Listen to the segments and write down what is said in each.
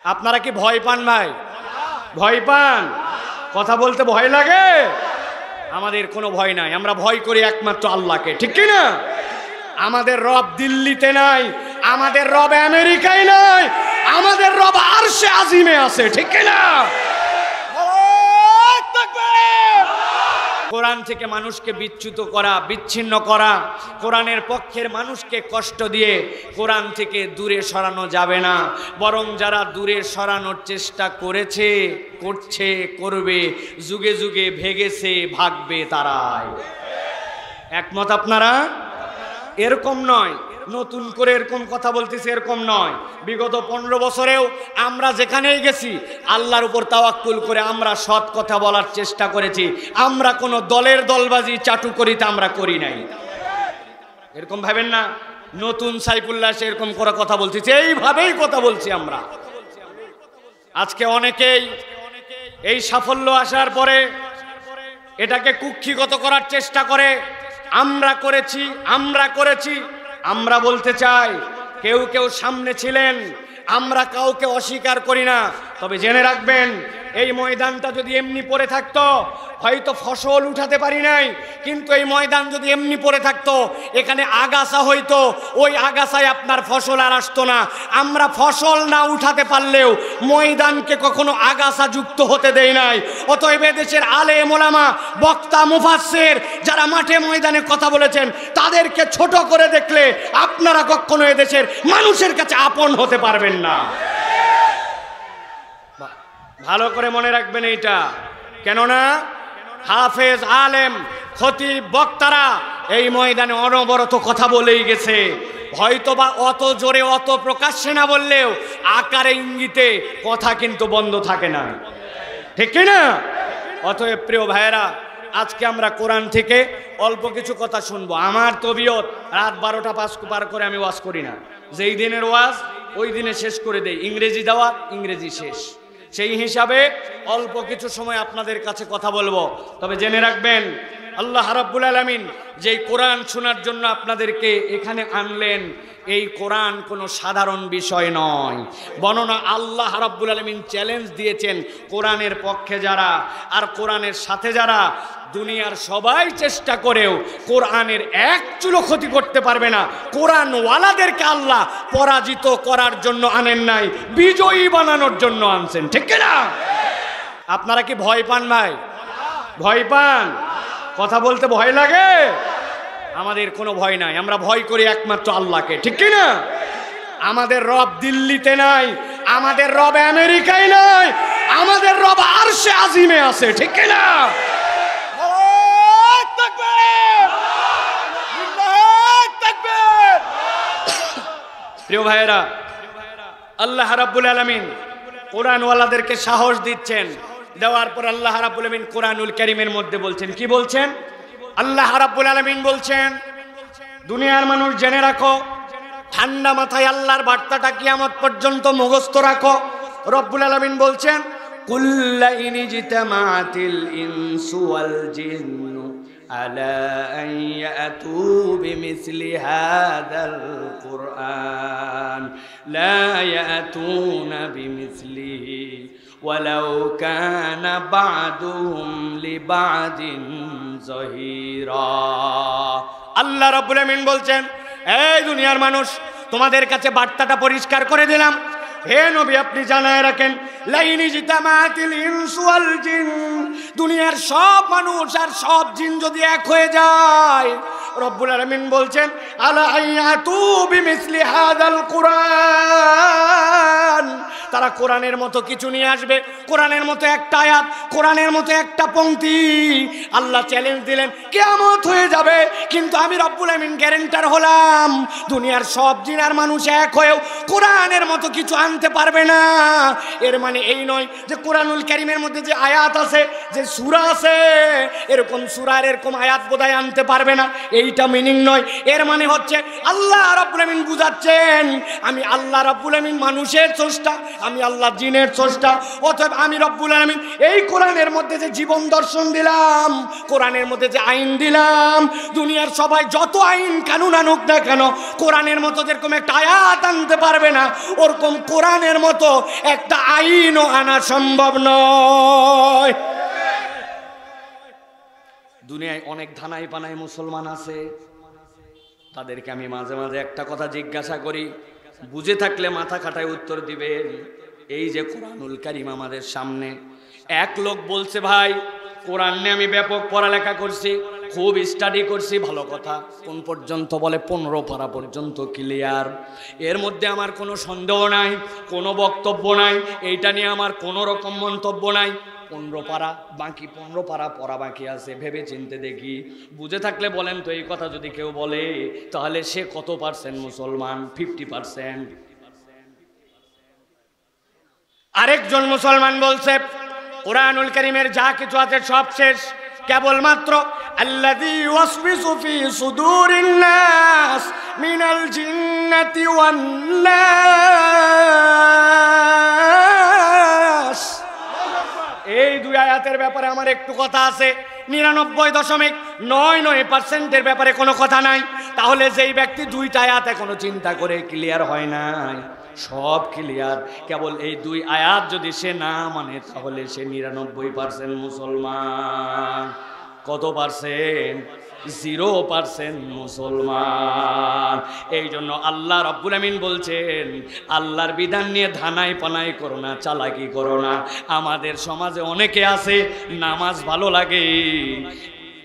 আপনারা কি ভয় পান ভাই? ভয় পান? কথা বলতে ভয় লাগে? আমাদের কোনো ভয় নাই, আমরা ভয় করি একমাত্র আল্লাহকে, ঠিক কি না? আমাদের রব দিল্লিতে নাই, আমাদের রব আমেরিকায় নাই, আমাদের রব আরশে আজিমে আছে, ঠিক কি না? কোরআন থেকে মানুষকে বিচ্যুত করা, বিচ্ছিন্ন করা, কোরআনের পক্ষের মানুষকে কষ্ট দিয়ে কোরআন থেকে দূরে সরানো যাবে না। বরং যারা দূরে সরানোর চেষ্টা করেছে, করছে, করবে, যুগে যুগে ভেগেছে, ভাগবে তারাই। একমত আপনারা? এরকম নয় নতুন করে এরকম কথা বলতেছি, এরকম নয়। বিগত 15 বছরেও আমরা যেখানেই গেছি আল্লাহর উপর তাওয়াক্কুল করে আমরা সৎ কথা বলার চেষ্টা করেছি। আমরা কোনো দলের দলবাজি চাটুকরিতা আমরা করি নাই। এরকম ভাবেন না নতুন সাইফুল্লাহ এরকম করে কথা বলতেছি, এইভাবেই কথা বলছি আমরা। আজকে অনেকেই এই সাফল্য আসার পরে এটাকে কুক্ষিগত করার চেষ্টা করে। আমরা করেছি, আমরা করেছি। আমরা বলতে চাই, কেউ কেউ সামনে ছিলেন, আমরা কাউকে অস্বীকার করি না। তবে জেনে রাখবেন, এই ময়দানটা যদি এমনি পড়ে থাকতো, হয়তো ফসল উঠাতে পারি নাই, কিন্তু এই ময়দান যদি এমনি পড়ে থাকতো, এখানে আগাছা হইতো, ওই আগাছায় আপনার ফসল আর আসতো না। আমরা ফসল না উঠাতে পারলেও ময়দানকে কখনো আগাছা যুক্ত হতে দেই নাই। অতএব দেশের আলেম ওলামা, বক্তা, মুফাসসির যারা মাঠে ময়দানে কথা বলেছেন, তাদেরকে ছোট করে দেখলে আপনারা কখনো এদেশের মানুষের কাছে আপন হতে পারবেন না। ভালো করে মনে রাখবেন এইটা। কেননা হাফেজ, আলেম, খতিব, বক্তারা এই ময়দানে অনবরত কথা বলেই গেছে। হয়তোবা অত জোরে, অত প্রকাশ্যে না বললেও আকারে ইঙ্গিতে কথা কিন্তু বন্ধ থাকে না, ঠিক কি না? অতএব প্রিয় ভাইয়েরা, আজকে আমরা কোরআন থেকে অল্প কিছু কথা শুনবো। আমার তবিয়ত রাত 12টা পার করে আমি ওয়াজ করি না। যেই দিনের ওয়াজ ওই দিনে শেষ করে দেই। ইংরেজি দাওয়াত, ইংরেজি শেষ। সেই হিসাবে অল্প কিছু সময় আপনাদের কাছে কথা বলবো। তবে জেনে রাখবেন, আল্লাহ রাব্বুল আলামিন যেই কোরআন শোনার জন্য আপনাদেরকে এখানে আনলেন, এই কোরআন কোনো সাধারণ বিষয় নয়। বর্ণনা আল্লাহ রাব্বুল আলামিন চ্যালেঞ্জ দিয়েছেন কোরআনের পক্ষে যারা আর কোরআনের সাথে যারা, দুনিয়ার সবাই চেষ্টা করেও কোরআনের এক চুলো ক্ষতি করতে পারবে না। কোরআনওয়ালাদেরকে আল্লাহ পরাজিত করার জন্য আনেন নাই, বিজয়ী বানানোর জন্য আনছেন, ঠিক না? আপনারা কি ভয় পান ভাই? ভয় পান? কথা বলতে ভয় লাগে? আমাদের কোনো ভয় নাই, আমরা ভয় করি একমাত্র আল্লাহকে, ঠিক কি না? আমাদের রব দিল্লিতে নাই, আমাদের রব আমেরিকায় নাই, আমাদের রব আরশে আজিমে আছে, ঠিক কি না? প্রিয় ভাইয়েরা, আল্লাহ রাব্বুল আলামিন কোরআনওয়ালাদেরকে সাহস দিচ্ছেন। দেওয়ার পর আল্লাহ রাব্বুল আলামিন কোরআনুল কারীমের মধ্যে বলছেন, কি বলছেন? আল্লাহ রাব্বুল আলামিন বলছেন, দুনিয়ার মানুষ জেনে রাখো, ঠান্ডা মাথায় আল্লাহর বার্তাটা কিয়ামত পর্যন্ত মুখস্থ রাখো। রব্বুল আলামিন বলছেন, কুল্লা ইনিজতামাতিল ইনসু ওয়াল জিন্নু আলা আন ইয়াতু বিমিসলি হাদাল কুরআন লা ইয়াতুনা বিমিসলিহি ওয়ালাউ কানা বা'দুহুম লিবা'দিন যাহিরা। আল্লাহ রাব্বুল আলামিন বলছেন, এই দুনিয়ার মানুষ, তোমাদের কাছে বার্তাটা পরিষ্কার করে দিলাম। হে নবী, আপনি জানায় রাখেন, লাইনি জিতামাতিল ইনসু ওয়াল জিন, দুনিয়ার সব মানুষ আর সব জিন যদি এক হয়ে যায়, রব্বুল আলামিন বলছেন, আলা আয়াতু বিমিসলি হাদাল কুরআন, তারা কোরআনের মতো কিছু নিয়ে আসবে, কোরআনের মতো একটা আয়াত, কোরআনের মতো একটা পংক্তি। আল্লাহ চ্যালেঞ্জ দিলেন, কিয়ামত হয়ে যাবে, কিন্তু আমি রব্বুল আলামিন গ্যারান্টার হলাম, দুনিয়ার সব জিন আর মানুষ এক হয়েও কোরআনের মতো কিছু আনতে পারবে না। এর মানে এই নয় যে কোরআনুল কারীমের মধ্যে যে আয়াত আছে, যে সূরা আছে, এরকম সূরার এরকম আয়াত বোধহয় আনতে পারবে না, এইটা মিনিং নয়। এর মানে হচ্ছে আল্লাহ রাব্বুল আলামিন বুঝাচ্ছেন, আমি আল্লাহ রাব্বুল আলামিন মানুষের স্রষ্টা, আমি আল্লাহ জিনের স্রষ্টা, অতএব আমি রব্বুল আলামিন এই কোরআনের মধ্যে যে জীবন দর্শন দিলাম, কোরআনের মধ্যে যে আইন দিলাম, দুনিয়ার সবাই যত আইন কানুন আনুক না কেন, কোরআনের মতো যেরকম একটা আয়াত আনতে পারবে না, ওরকম কোরআনের মতো একটা আইনও আনা সম্ভব নয়। দুনিয়ায় অনেক ধানাই পানাই মুসলমান আছে, তাদেরকে আমি মাঝে মাঝে একটা কথা জিজ্ঞাসা করি, বুঝে থাকলে মাথা খাটায় উত্তর দিবেন। এই যে কোরআনুল কারীম আমাদের সামনে, এক লোক বলছে ভাই কোরআন নিয়ে আমি ব্যাপক পড়ালেখা করছি, খুব স্টাডি করছি, ভালো কথা, কোন পর্যন্ত? বলে 15 পারা পর্যন্ত ক্লিয়ার, এর মধ্যে আমার কোনো সন্দেহ নাই, কোনো বক্তব্য নাই, এইটা নিয়ে আমার কোনো রকম মন্তব্য নাই। 15 পারা বাকি, 15 পারা পড়া বাকি আছে, ভেবে চিনতে দেখি। বুঝে থাকলে বলেন তো, এই কথা যদি কেউ বলে তাহলে সে কত পার্সেন্ট মুসলমান? 50%। আরেকজন মুসলমান বলছে কোরআনুল কারীমের যা কিছু আছে সব শেষ, কেবলমাত্র আল্লাযী ওয়াসবিসু ফি সুদুরিন নাস মিনাল জিন্নাতি ওয়ান নাস। এই দুই আয়াতের ব্যাপারে আমার একটু কথা আছে, 99.99% ব্যাপারে কোনো কথা নাই। তাহলে যেই ব্যক্তি দুইটা আয়াত এখনো চিন্তা করে ক্লিয়ার হয় নাই, সব ক্লিয়ার, কেবল এই দুই আয়াত যদি সে না মানে তাহলে সে 99% মুসলমান। কত পার্সেন্ট? 0% মুসলমান। এই জন্য আল্লাহ রাব্বুল আমিন বলছেন, আল্লাহর বিধান নিয়ে ধানাই পানাই করো না, চালাকি করো না। আমাদের সমাজে অনেকে আছে নামাজ ভালো লাগে,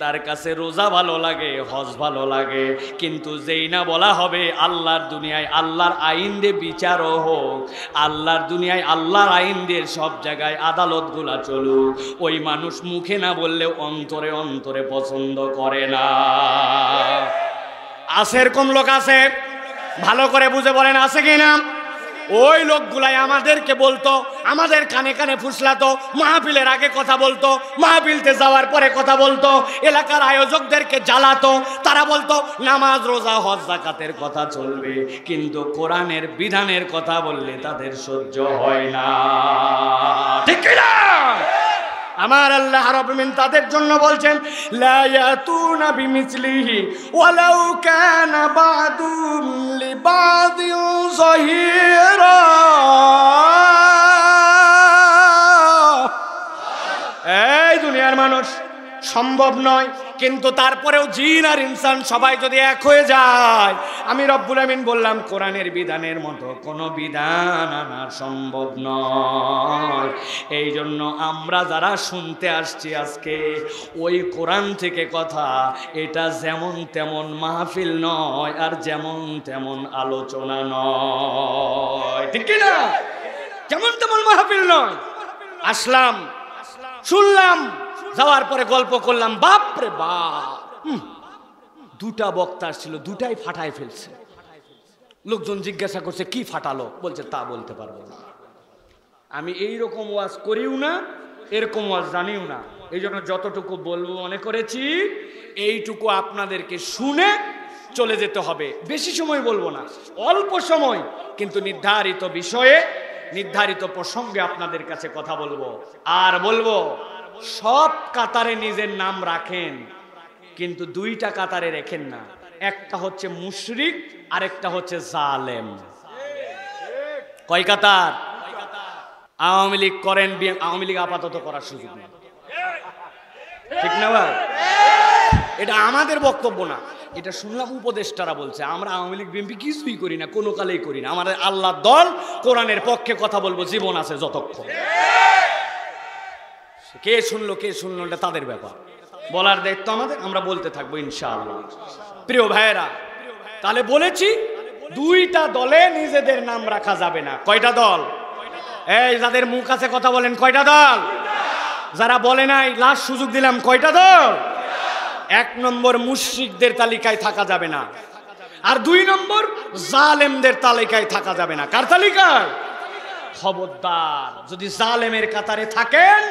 তার কাছে রোজা ভালো লাগে, হজ ভালো লাগে, কিন্তু যেই না বলা হবে আল্লাহর দুনিয়ায় আল্লাহর আইন দিয়ে বিচারও হোক, আল্লাহর দুনিয়ায় আল্লাহর আইন দিয়ে সব জায়গায় আদালতগুলা চলুক, ওই মানুষ মুখে না বললেও অন্তরে অন্তরে পছন্দ করে না। আছে এরকম লোক আছে? ভালো করে বুঝে বলেন আছে কি না? ওই লোকগুলাই আমাদেরকে বলতো, আমাদের কানে কানে ফুসলাতো, মাহফিলের আগে কথা বলতো, মাহফিলতে যাওয়ার পরে কথা বলতো, এলাকার আয়োজকদেরকে জ্বালাতো। তারা বলতো নামাজ রোজা হজ যাকাতের কথা চলবে, কিন্তু কোরআনের বিধানের কথা বললে তাদের সহ্য হয় না। ঠিক কি না? আমার আল্লাহ রাব্বুল আমিন তাদের জন্য বলছেন, লা ইয়াতুনা বিমিসলিহি ওয়ালাউ কানা বাদুম লিবাদিন যাহিরা। এই দুনিয়ার মানুষ সম্ভব নয়, কিন্তু তারপরেও জিন আর ইনসান সবাই যদি এক হয়ে যায়, আমি রব্বুল আমিন বললাম কোরআনের বিধানের মতো কোনো বিধান আনা সম্ভব নয়। এই জন্য আমরা যারা শুনতে আসছি আজকে ওই কোরআন থেকে কথা, এটা যেমন তেমন মাহফিল নয় আর যেমন তেমন আলোচনা নয়। ঠিক কি না? যেমন তেমন মাহফিল নয়। আসলাম, শুনলাম, যাওয়ার পরে গল্প করলাম, বাপ রে বাপ, দুটা বক্তা ছিল, দুটাই ফাটায় ফেলছে। লোকজন জিজ্ঞাসা করছে কি ফাটালো? বলছে তা বলতে পারবো না, আমি এইরকম ওয়াজ করিও না, এরকম ওয়াজ জানিও না। এই জন্য যতটুকু বলবো মনে করেছি এইটুকু আপনাদেরকে শুনে চলে যেতে হবে। বেশি সময় বলবো না, অল্প সময়, কিন্তু নির্ধারিত বিষয়ে নির্ধারিত প্রসঙ্গে আপনাদের কাছে কথা বলবো। আর বলবো সব কাতারে নিজের নাম রাখেন, কিন্তু দুইটা কাতারে রেখেন না, একটা হচ্ছে মুশরিক আর একটা হচ্ছে জালেম। কয় কাতার? আওয়ামী লীগ করেন, আওয়ামী লীগ আপাতত করার সুযোগ নেই, ঠিক না ভাই? এটা আমাদের বক্তব্য না, এটা শুনলাম উপদেষ্টারা বলছে। আমরা আওয়ামী লীগ বিএনপি কিছুই করি না, কোনো কালেই করি না। আমাদের আল্লাহর দল, কোরআনের পক্ষে কথা বলবো জীবন আছে যতক্ষণ। কে শুনলো কে শুনলো এটা তাদের ব্যাপার, বলার দায়িত্ব আমাদের, আমরা বলতে থাকবো ইনশাআল্লাহ। প্রিয় ভাইয়েরা, তাহলে বলেছি দুইটা দলে নিজেদের নাম রাখা যাবে না। কয়টা দল? এই যাদের মুখ আছে কথা বলেন, কয়টা দল? যারা বলে নাই লাস্ট সুযোগ দিলাম, কয়টা দল? 1 নম্বর মুশরিকদের তালিকায় থাকা যাবে না, আর 2 নম্বর জালেমদের তালিকায় থাকা যাবে না। কার তালিকায়? খবরদার, যদি জালেমের কাতারে থাকেন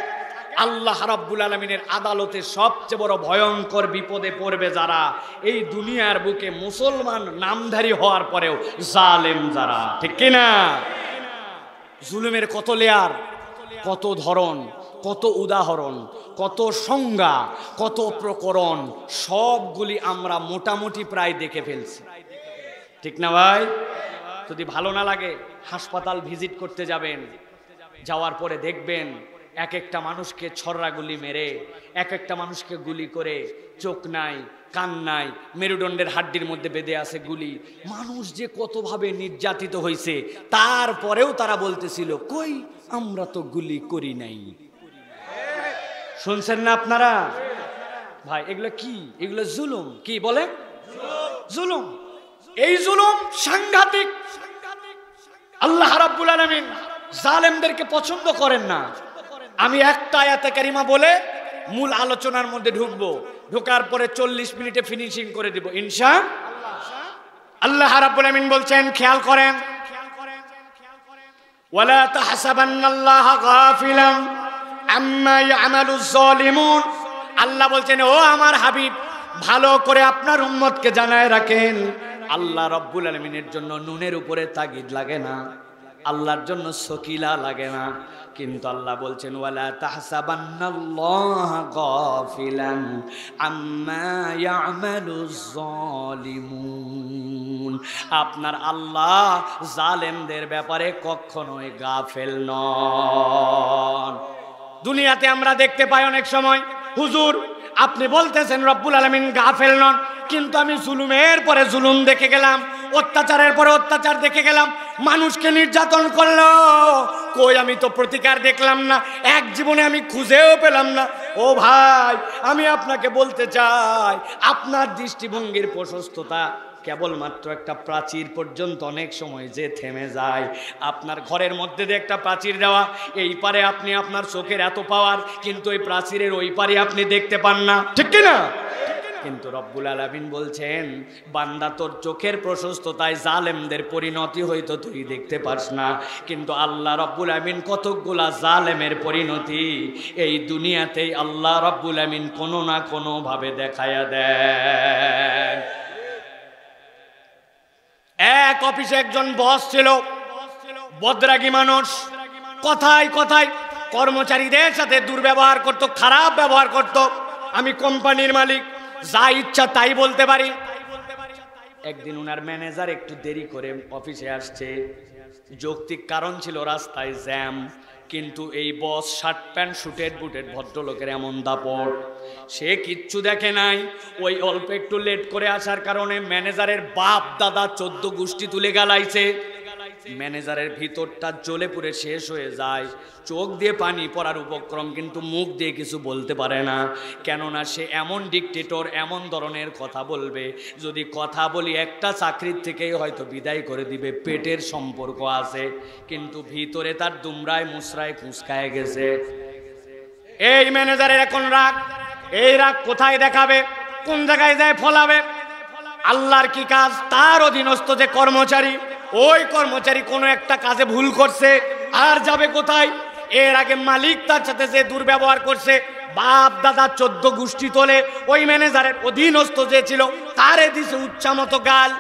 আল্লাহ রাব্বুল আলামিনের আদালতে সবচেয়ে বড় ভয়ঙ্কর বিপদে পড়বে যারা এই দুনিয়ার বুকে মুসলমান নামধারী হওয়ার পরেও জালেম যারা। ঠিক কিনা? জুলুমের কত লেয়ার, কত ধরন, কত উদাহরণ, কত সংজ্ঞা, কত প্রকরণ, সবগুলি আমরা মোটামুটি প্রায় দেখে ফেলছি, ঠিক না ভাই? যদি ভালো না লাগে হাসপাতাল ভিজিট করতে যাবেন, যাওয়ার পরে দেখবেন এক একটা মানুষকে ছররা গুলি মেরে, এক একটা মানুষকে গুলি করে, চোখ নাই, কান নাই, মেরুদণ্ডের হাড্ডির মধ্যে বেঁধে আছে গুলি। মানুষ যে কতভাবে নির্যাতিত হয়েছে, তারপরেও তারা বলতেছিল কই আমরা তো গুলি করি নাই। শুনছেন না আপনারা? ভাই এগুলো কি? এগুলো জুলুম। কি বলে? জুলুম। এই জুলুম সাংঘাতিক। আল্লাহ রাব্বুল আলামিন জালেমদেরকে পছন্দ করেন না। আমি একটা আয়াতে কারিমা বলে মূল আলোচনার মধ্যে ঢুকবো, ঢোকার পরে 40 মিনিটে ফিনিশিং করে দিব ইনশাআল্লাহ। আল্লাহ রাব্বুল আলামিন বলছেন, খেয়াল করেন, ওয়ালা তাহসাবান্নাল্লাহা গাফিলান আম্মা ইয়ামালুজ জালিমুন। আল্লাহ বলছেন, ও আমার হাবিব, ভালো করে আপনার উম্মতকে জানায় রাখেন, আল্লাহ রাব্বুল আলামিনের জন্য নুনের উপরে তাগিদ লাগে না, আল্লাহর জন্য সকিলা লাগে না। কিন্তু আল্লাহ বলছেন, ওয়ালা তাহসাবান্নাল্লাহা গাফিলান আম্মা ইয়ামালুজ জালিমুন। আপনার আল্লাহ জালেমদের ব্যাপারে কখনোই গাফেল নন। দুনিয়াতে আমরা দেখতে পাই অনেক সময়, হুজুর আপনি বলতেছেন রব্বুল আলামিন গাফেল নন, কিন্তু আমি জুলুমের পরে জুলুম দেখে গেলাম, অত্যাচারের পরে অত্যাচার দেখে গেলাম, মানুষকে নির্যাতন করলো, কই আমি তো প্রতিকার দেখলাম না, এক জীবনে আমি খুঁজেও পেলাম না। ও ভাই, আমি আপনাকে বলতে চাই, আপনার দৃষ্টিভঙ্গির প্রশস্ততা কেবলমাত্র একটা প্রাচীর পর্যন্ত অনেক সময় যে থেমে যায়। আপনার ঘরের মধ্যে দিয়ে একটা প্রাচীর দেওয়া, এই পারে আপনি আপনার চোখের এত পাওয়ার, কিন্তু ওই প্রাচীরের ওই পারে আপনি দেখতে পান না, ঠিক কি না? কিন্তু রব্বুল আলামিন বলছেন, বান্দা তোর চোখের প্রশস্ততায় জালেমদের পরিণতি হয়তো তুই দেখতে পাস না, কিন্তু আল্লাহ রব্বুল আলামিন কতকগুলা জালেমের পরিণতি এই দুনিয়াতেই আল্লাহ রব্বুল আলামিন কোনো না কোনো ভাবে দেখায়া দেন। এক অফিসে একজন বস ছিল, বদরাগী মানুষ, কথায় কথায় কর্মচারীদের সাথে দুর্ব্যবহার করত, খারাপ ব্যবহার করত। আমি কোম্পানির মালিক, যা ইচ্ছা তাই বলতে পারি। একদিন উনার ম্যানেজার একটু দেরি করে অফিসে আসছে, যৌক্তিক কারণ ছিল রাস্তায় জ্যাম, কিন্তু এই বস শার্ট প্যান্ট শুটেড বুটেড ভদ্রলোকের এমন দাপট, সে কিচ্ছু দেখে নাই। ওই অল্প একটু লেট করে আসার কারণে ম্যানেজারের বাপ দাদা 14 গোষ্ঠী তুলে গালাইছে। ম্যানেজারের ভিতরটা জ্বলে পুড়ে শেষ হয়ে যায়, চোখ দিয়ে পানি পড়ার উপক্রম, কিন্তু মুখ দিয়ে কিছু বলতে পারে না, কেননা সে এমন ডিকটেটর, এমন ধরনের কথা বলবে, যদি কথা বলি একটা চাকরির থেকেই হয়তো বিদায় করে দিবে, পেটের সম্পর্ক আছে, কিন্তু ভিতরে তার দুমরায় মুসরায় কুঁচকায় গেছে। এই ম্যানেজারের এখন রাগ, এই রাগ কোথায় দেখাবে, কোন জায়গায় যায় ফলাবে? আল্লাহর কি কাজ, তার অধীনস্থ যে কর্মচারী, ওই কর্মচারী কোনো একটা কাজে ভুল করছে, আর যাবে কোথায়? এর আগে মালিক তার সাথে যে দুর্ব্যবহার করছে, বাপ দাদা 14 গোষ্ঠী তোলে, ওই ম্যানেজারের অধীনস্থ যে ছিল তারে দিছে উচ্চামতো গাল।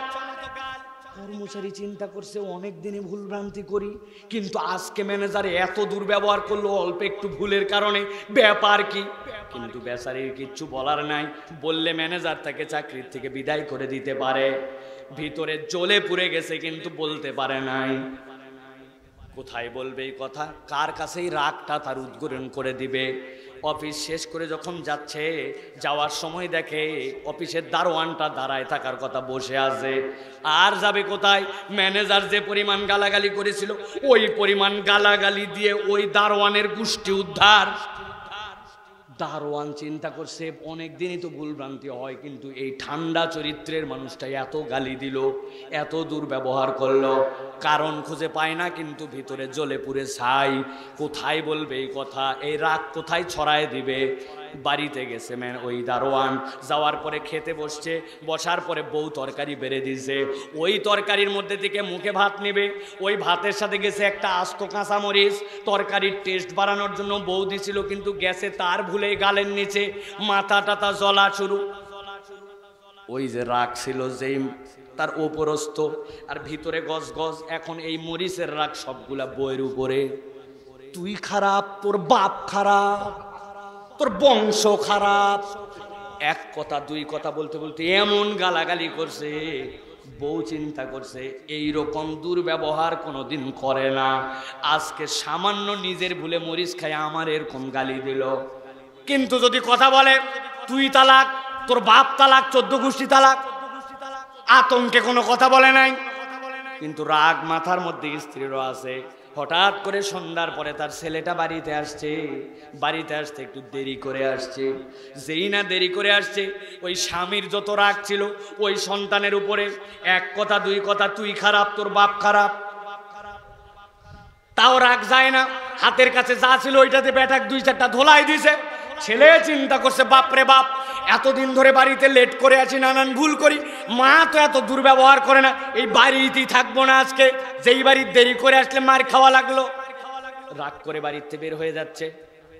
কর্মচারী চিন্তা করছে অনেক দিনই ভুল ভ্রান্তি করি, কিন্তু আজকে ম্যানেজারে এত দুর্ব্যবহার করলো অল্প একটু ভুলের কারণে, ব্যাপার কি? কিন্তু বেচারির কিচ্ছু বলার নাই, বললে ম্যানেজার তাকে চাকরির থেকে বিদায় করে দিতে পারে। ভিতরে জ্বলে পুড়ে গেছে, কিন্তু বলতে পারে নাই। কোথায় বলবে এই কথা? কার কাছেই রাগটা তার উদ্ঘাটন করে দিবে? অফিস শেষ করে যখন যাচ্ছে, যাওয়ার সময় দেখে অফিসের দারোয়ানটা দাঁড়ায় থাকার কথা বসে আছে। আর যাবে কোথায়? ম্যানেজার যে পরিমাণ গালাগালি করেছিল, ওই পরিমাণ গালাগালি দিয়ে ওই দারোয়ানের গোষ্ঠী উদ্ধার। দারোয়ান চিন্তা করছে অনেক দিনই তো ভুলভ্রান্তি হয়, কিন্তু এই ঠান্ডা চরিত্রের মানুষটা এত গালি দিল, এত দুর্ব্যবহার করলো, কারণ খুঁজে পায় না, কিন্তু ভিতরে জ্বলে পুড়ে ছাই। কোথায় বলবে এই কথা? এই রাগ কোথায় ছড়ায় দিবে? বাড়িতে গেছে ওই দারোয়ান, যাওয়ার পরে খেতে বসছে, বসার পরে বউ তরকারি বেড়ে দিয়েছে, ওই তরকারির মধ্যে থেকে মুখে ভাত নেবে, ওই ভাতের সাথে গেছে একটা আস্ত কাঁচামরিচ, তরকারির টেস্ট বাড়ানোর জন্য বউ দিছিল, কিন্তু গ্যাসে তার ভুলে গালের নিচে মাথা টাথা জ্বলা শুরু। ওই যে রাগ ছিল, যেই তার ওপরস্থ, আর ভিতরে গজ গজ। এখন এই মরিচের রাগ সবগুলা বইয়ের উপরে। তুই খারাপ, তোর বাপ খারাপ, তোর বংশ খারাপ। এক কথা দুই কথা বলতে বলতে এমন গালাগালি করছে, বউ চিন্তা করছে এইরকম দুর্ব্যবহার কোনোদিন করে না, আজকে সামান্য নিজের ভুলে মরিচ খায় আমার এরকম গালি দিল। কিন্তু যদি কথা বলে তুই তালাক, তোর বাপ তালাক, 14 গোষ্ঠী তালাক, আতঙ্কে কোনো কথা বলে নাই। কিন্তু রাগ মাথার মধ্যে স্ত্রীরও আছে। হঠাৎ করে সন্ধ্যার পরে তার ছেলেটা বাড়িতে আসছে, বাড়িতে আসতে একটু দেরি করে আসছে। যেই না দেরি করে আসছে, ওই স্বামীর যত রাগ ছিল ওই সন্তানের উপরে, এক কথা দুই কথা, তুই খারাপ, তোর বাপ খারাপ, তাও রাগ যায় না। হাতের কাছে যা ছিল ওইটাতে ব্যাটাক 2-4টা ধোলাই দিছে। ছেলে চিন্তা করছে বাপরে বাপ, এতদিন ধরে বাড়িতে লেট করে আছি, নানান ভুল করি, মা তো এত দুর্ব্যবহার করে না, এই বাড়িতেই থাকবো না আজকে। যেই বাড়ির দেরি করে আসলে মার খাওয়া লাগলো। রাগ করে বাড়িতে বের হয়ে যাচ্ছে,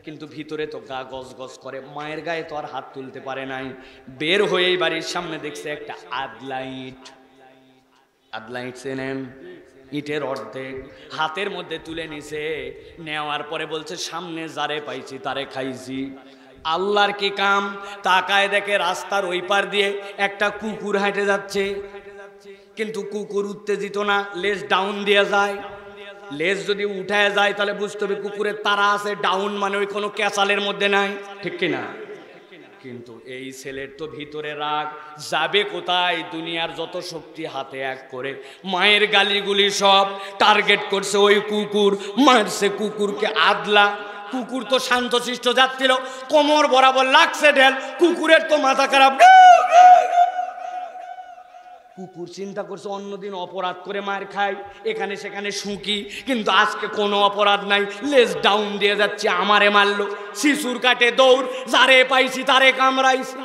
কিন্তু ভিতরে তো গা গজ গজ করে। মায়ের গায়ে তো আর হাত তুলতে পারে নাই। বের হয়ে বাড়ির সামনে দেখছে একটা আদলাইট। আদলাইট চেনেন? ইটের অর্ধেক হাতের মধ্যে তুলে নিছে। নেওয়ার পরে বলছে সামনে যারে পাইছি তারে খাইছি। আল্লাহর কি কাম, তাকায় দেখে রাস্তার ওই পার দিয়ে একটা কুকুর হেঁটে যাচ্ছে। কিন্তু কুকুর উত্তেজিত না, লেজ ডাউন দিয়ে যায়। লেজ যদি উঠায় যায় তাহলে বুঝতে হবে কুকুরের তারা আছে। ডাউন মানে ওই কোনো ক্যাচালের মধ্যে নাই, ঠিক কিনা? কিন্তু এই ছেলের তো ভিতরে রাগ, যাবে কোথায়? দুনিয়ার যত শক্তি হাতে এক করে মায়ের গালিগুলি সব টার্গেট করছে ওই কুকুর। মারছে কুকুরকে আদলা। কুকুর তো শান্তশিষ্ট যাচ্ছিল, কোমর বরাবর লাগছে ঢেল। কুকুরের তো মাথা খারাপ। কুকুর চিন্তা করছে অন্যদিন অপরাধ করে মার খাই, এখানে সেখানে শুঁকি, কিন্তু আজকে কোনো অপরাধ নাই। লেজ ডাউন দিয়ে যাচ্ছে, আমারে মারলো। শিশুর কাটে দৌড়, যারে পাইছি তারে কামড়াইছি।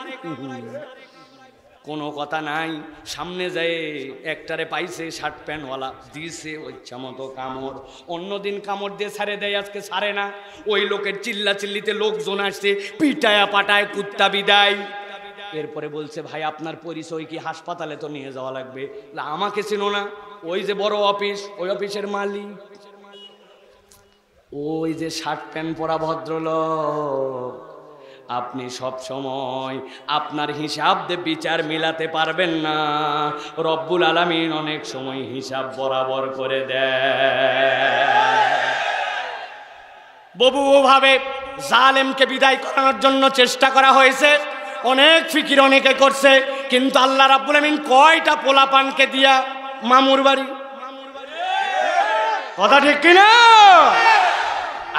কোনো কথা নাই। সামনে যায় একটারে পাইছে, শার্ট প্যান্টওয়ালা, দিছে ইচ্ছা মতো কামড়। অন্যদিন কামড় দিয়ে ছাড়ে দেয়, আজকে ছাড়ে না। ওই লোকের চিল্লা চিল্লিতে লোকজন আসছে, পিটায়া পাটায় কুত্তা বিদায়। এরপরে বলছে ভাই আপনার পরিচয় কি? হাসপাতালে তো নিয়ে যাওয়া লাগবে। আমাকে চিনো না? ওই যে বড় অফিস, ওই অফিসের মালিক, ওই যে শার্ট প্যান্ট পরা ভদ্রলোক। আপনি সব সময় আপনার হিসাব দিয়ে বিচার মিলাতে পারবেন না। রব্বুল আলামিন অনেক সময় হিসাব বরাবর করে দেয়। বহু ভাবে জালেমকে বিদায় করানোর জন্য চেষ্টা করা হয়েছে, অনেক ফিকির অনেকে করছে, কিন্তু আল্লাহ রাব্বুল আমিন কয়টা পোলাপানকে দিয়া মামুর বাড়ি। কথা ঠিক কিনা?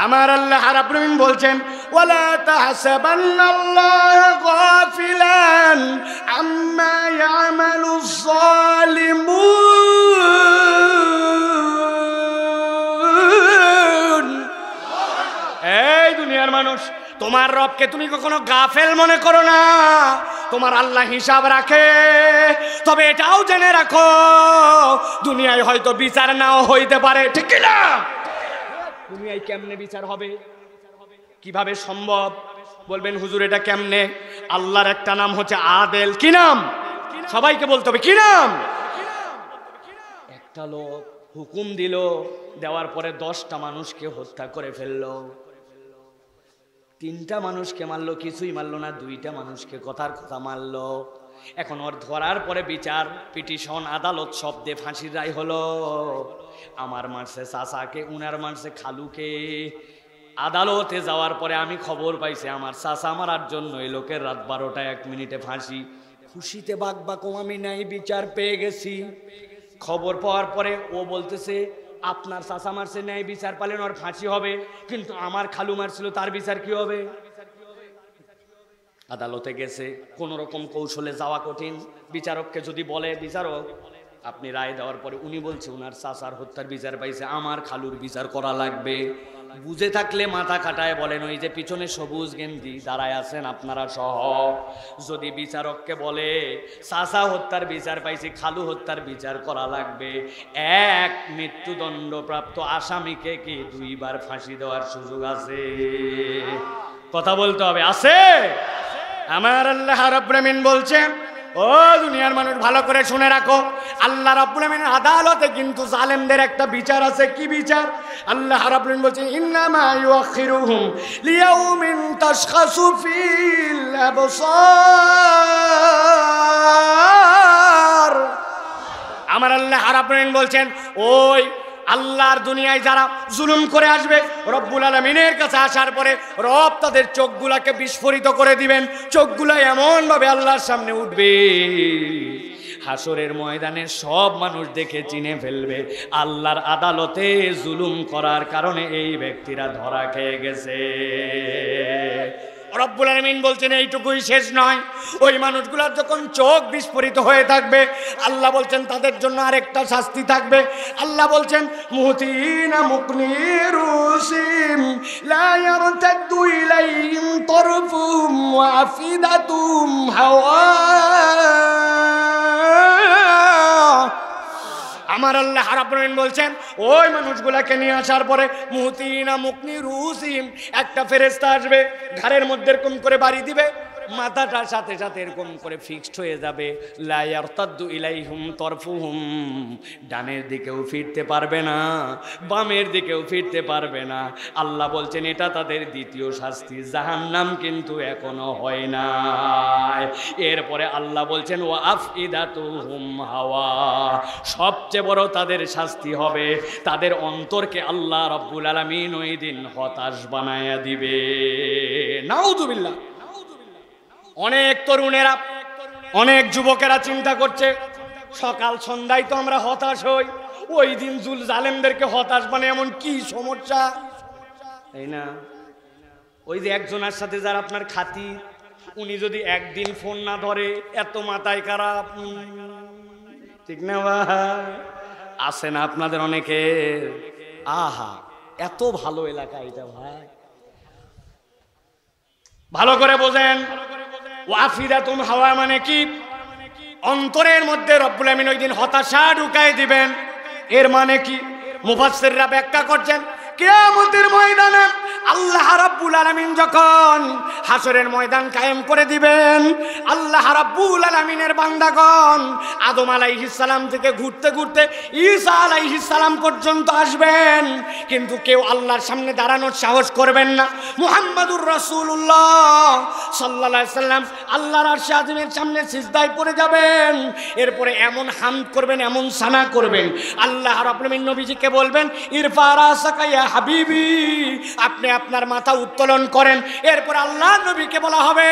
আমার আল্লাহ রাব্বুল আমিন বলছেন ওয়ালা তাহসাবান্নাল্লাহা গাফিলান আম্মা ইয়ামালুজ জালিমুন। এই দুনিয়ার মানুষ, তোমার রবকে তুমি কখনো গাফেল মনে করো না। তোমার আল্লাহ হিসাব রাখে। তবে এটাও জেনে রাখো দুনিয়ায় হয়তো বিচার নাও হইতে পারে, ঠিক না? দুনিয়ায় কেমনে বিচার হবে, কিভাবে সম্ভব? বলবেন হুজুর এটা কেমনে? আল্লাহর একটা নাম হচ্ছে আদেল। কি নাম? সবাইকে বলতে হবে, কি নাম? একটা লোক হুকুম দিল, দেওয়ার পরে 10টা মানুষকে হত্যা করে ফেললো। 3টা মানুষকে মারলো, কিছুই মারলো না। 2টা মানুষকে কথার কথা মারলো। এখন ওর ধরার পরে বিচার, পিটিশন, আদালত, শব্দে ফাঁসির রায় হলো। আমার মারছে চাচাকে, উনার মারছে খালুকে। আদালতে যাওয়ার পরে আমি খবর পাইছি আমার চাচা মারার জন্য এই লোকের রাত 12টা 1 মিনিটে ফাঁসি। খুশিতে বাকবাকম আমি নাই, বিচার পেয়ে গেছি। খবর পাওয়ার পরে ও বলতেছে আপনার চাচা মারছে, ন্যায় বিচার পালেন, ওর ফাঁসি হবে, কিন্তু আমার খালু মারছিল, তার বিচার কি হবে? আদালতে গেছে, কোন রকম কৌশলে যাওয়া কঠিন। বিচারককে যদি বলে বিচারক আপনি রায় দেওয়ার পরে উনি বলছে উনার চাচার হত্যার বিচার পাইছে, আমার খালুর বিচার করা লাগবে। বুঝে থাকলে মাথা কাটায় বলেন, ওই যে পিছনে সবুজ গেঞ্জি দাঁড়ায় আছেন আপনারা সহ, যদি বিচারককে বলে চাচা হত্যার বিচার পাইছি, খালু হত্যার বিচার করা লাগবে, এক মৃত্যুদণ্ডপ্রাপ্ত আসামিকে কি 2 বার ফাঁসি দেওয়ার সুযোগ আছে? কথা বলতে হবে, আছে? আমার আল্লাহ রাব্বুল আমিন বলছেন ও দুনিয়ার মানুষ ভালো করে শুনে রাখো, আল্লাহ রাব্বুল আমিনের আদালতে কিন্তু জালেমদের একটা বিচার আছে। কি বিচার? আল্লাহ রাব্বুল আমিন বলেছেন ইন্নামা ইউআখিরুহুম লিয়াউমিন তাশখাসু ফিল আবসার। আমার আল্লাহ রাব্বুল আমিন বলছেন ওই আল্লাহর দুনিয়ায় যারা জুলুম করে আসবে, রব্বুল আলামিনের কাছে আসার পরে রব তাদের চোখগুলাকে বিস্ফোরিত করে দিবেন। চোখগুলা এমন ভাবে আল্লাহর সামনে উঠবে, হাসরের ময়দানে সব মানুষ দেখে চিনে ফেলবে আল্লাহর আদালতে জুলুম করার কারণে এই ব্যক্তিরা ধরা খেয়ে গেছে। রব্বুল আলামিন বলছেন এইটুকুই শেষ নয়, ওই মানুষগুলোর যখন চোখ বিস্ফোরিত হয়ে থাকবে আল্লাহ বলছেন তাদের জন্য আরেকটা শাস্তি থাকবে। আল্লাহ বলছেন মুহতিনা মুকনিরুসিম লা ইয়ারতাদু ইলাইহিম তারফুহুম ওয়া আফিদাতুম হাওয়া। আমার আল্লাহ রাব্বুল আলামিন বলছেন ওই মানুষগুলাকে নিয়ে আসার পরে মুহতিনা মুকনিরুসিম, একটা ফেরেশতা আসবে, ঘাড়ের মধ্যে এরকম করে বাড়ি দিবে, মাথাটার সাথে সাথে এরকম করে ফিক্সড হয়ে যাবে। লা ইয়ারতাদু ইলাইহিম তারফুহুম, ডানের দিকেও ফিরতে পারবে না, বামের দিকেও ফিরতে পারবে না। আল্লাহ বলছেন এটা তাদের দ্বিতীয় শাস্তি, জাহান্নাম কিন্তু এখনো হয় না। এরপরে আল্লাহ বলছেন ওয়া আফইদাতুহুম হাওয়া, সবচেয়ে বড় তাদের শাস্তি হবে তাদের অন্তরকে আল্লাহ রাব্বুল আলামিন ওই দিন হতাশ বানায়া দিবে। নাউযুবিল্লাহ। অনেক তরুণেরা, অনেক যুবকেরা চিন্তা করছে সকাল সন্ধ্যায় তো আমরা হতাশ হই, ওই দিন জালেমদেরকে হতাশ মানে এমন কি সমস্যা, তাই না? ওই যে একজনের সাথে যারা আপনার খাতি, উনি যদি একদিন ফোন না ধরে এত মাথায় খারাপ, ঠিক না ভাই? আছে না আপনাদের অনেকে? আহা, এত ভালো এলাকা এটা ভাই, ভালো করে বোঝেন। ওয়াফিদাতুম হাওয়া মানে কি? অন্তরের মধ্যে রব্বুল আমিন ওই দিন হতাশা ঢুকাই দিবেন। এর মানে কি? মুফাসসিররা ব্যাখ্যা করছেন কিয়ামতের ময়দানে আল্লাহ রাব্বুল আলামিন যখন হাসরের ময়দান কায়েম করে দিবেন, আল্লাহ রাব্বুল আলামিনের বান্দাগণ আদম আলাইহিস সালাম থেকে ঘুরতে ঘুরতে ঈসা আলাইহিস সালাম পর্যন্ত আসবেন, কিন্তু কেউ আল্লাহর সামনে দাঁড়ানোর সাহস করবেন না। মুহাম্মাদুর রাসূলুল্লাহ সাল্লাল্লাহু আলাইহি সাল্লাম আল্লাহর আরশে আযমের সামনে সিজদায় পড়ে যাবেন। এরপরে এমন হামদ করবেন, এমন সানা করবেন, আল্লাহ রাব্বুল আলামিন নবীজিকে বলবেন ইরফা রাসাকা ইয়া হাবিবি, আপনি আপনার মাথা উত্তোলন করেন। এরপর আল্লাহ নবীকে বলা হবে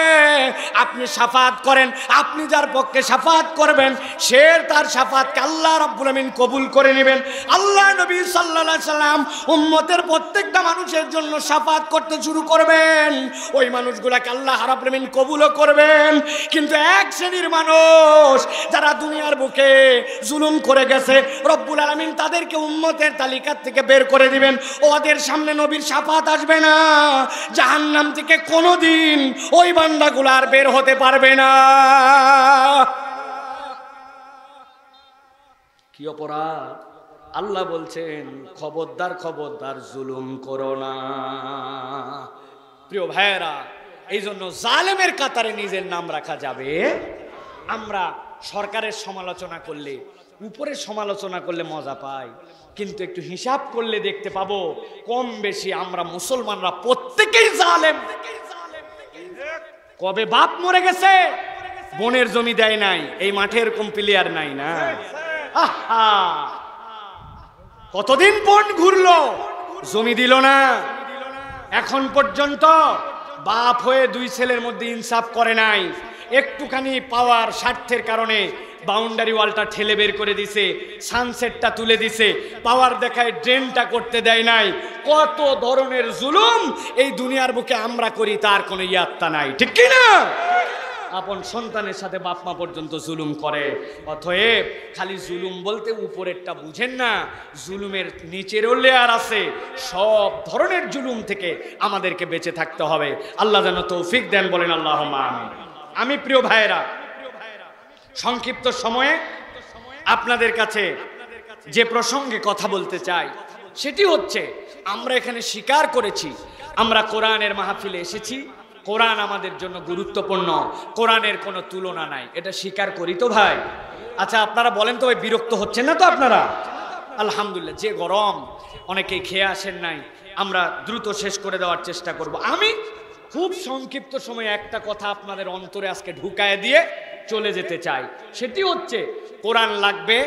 আপনি শাফাত করেন। আপনি যার পক্ষে শাফাত করবেন সে তার শাফাতকে আল্লাহ রাব্বুল আমিন কবুল করে নেবেন। আল্লাহ নবী সাল্লাল্লাহু আলাইহি সাল্লাম উম্মতের প্রত্যেকটা মানুষের জন্য শাফাত করতে শুরু করবেন, ওই মানুষগুলোকে আল্লাহ রাব্বুল আমিন কবুলও করবেন। কিন্তু এক শ্রেণীর মানুষ যারা দুনিয়ার বুকে জুলুম করে গেছে, রব্বুল আলামিন তাদেরকে উম্মতের তালিকা থেকে বের করে দিবেন। ওদের সামনে নবীর শাফাত আসবে না, জাহান্নাম থেকে কোনোদিন ওই বান্দাগুলো আর বের হতে পারবে না। কি অপরাধ! আল্লাহ বলছেন খবরদার খবরদার জুলুম করো না। প্রিয় ভাইয়েরা, এই জন্য জালেমের কাতারে নিজের নাম রাখা যাবে। আমরা সরকারের সমালোচনা করলে, উপরের সমালোচনা করলে মজা পাই, কিন্তু একটু হিসাব করলে দেখতে পাবো কম বেশি আমরা মুসলমানরা প্রত্যেকেই জালেম। কবে বাপ মরে গেছে, বোনের জমি দেয় নাই, এই মাঠে এরকম প্লেয়ার নাই না? আহা, কতদিন বোন ঘুরলো, জমি দিল না। এখন পর্যন্ত বাপ হয়ে দুই ছেলের মধ্যে ইনসাফ করে নাই। একটুখানি পাওয়ার স্বার্থের কারণে বাউন্ডারি ওয়ালটা ঠেলে বের করে দিছে, সানসেটটা তুলে দিছে, পাওয়ার দেখায় ড্রেনটা করতে দেয় নাই। কত ধরনের জুলুম এই দুনিয়ার বুকে আমরা করি, তার কোনো ইয়াত্তা নাই, ঠিক কি না? আপন সন্তানের সাথে বাপ মা পর্যন্ত জুলুম করে। অতএব খালি জুলুম বলতে উপরেরটা বুঝেন না, জুলুমের নিচেরও লেয়ার আছে। সব ধরনের জুলুম থেকে আমাদেরকে বেঁচে থাকতে হবে। আল্লাহ যেন তৌফিক দেন, বলেন আল্লাহুম্মা আমিন। আমি প্রিয় ভাইয়েরা, সংক্ষিপ্ত সময়ে আপনাদের কাছে যে প্রসঙ্গে কথা বলতে চাই সেটি হচ্ছে, আমরা এখানে স্বীকার করেছি আমরা কোরআনের মাহফিলে এসেছি, কোরআন আমাদের জন্য গুরুত্বপূর্ণ, কোরআনের কোনো তুলনা নাই, এটা স্বীকার করি তো ভাই। আচ্ছা আপনারা বলেন তো ভাই, বিরক্ত হচ্ছেন না তো আপনারা? আলহামদুলিল্লাহ। যে গরম, অনেকেই খেয়ে আসেন নাই, আমরা দ্রুত শেষ করে দেওয়ার চেষ্টা করব। আমি খুব সংক্ষিপ্ত সময়ে একটা কথা আপনাদের অন্তরে আজকে ঢুকায় দিয়ে চলে যেতে চাই। সেটি হচ্ছে কোরআন লাগবে,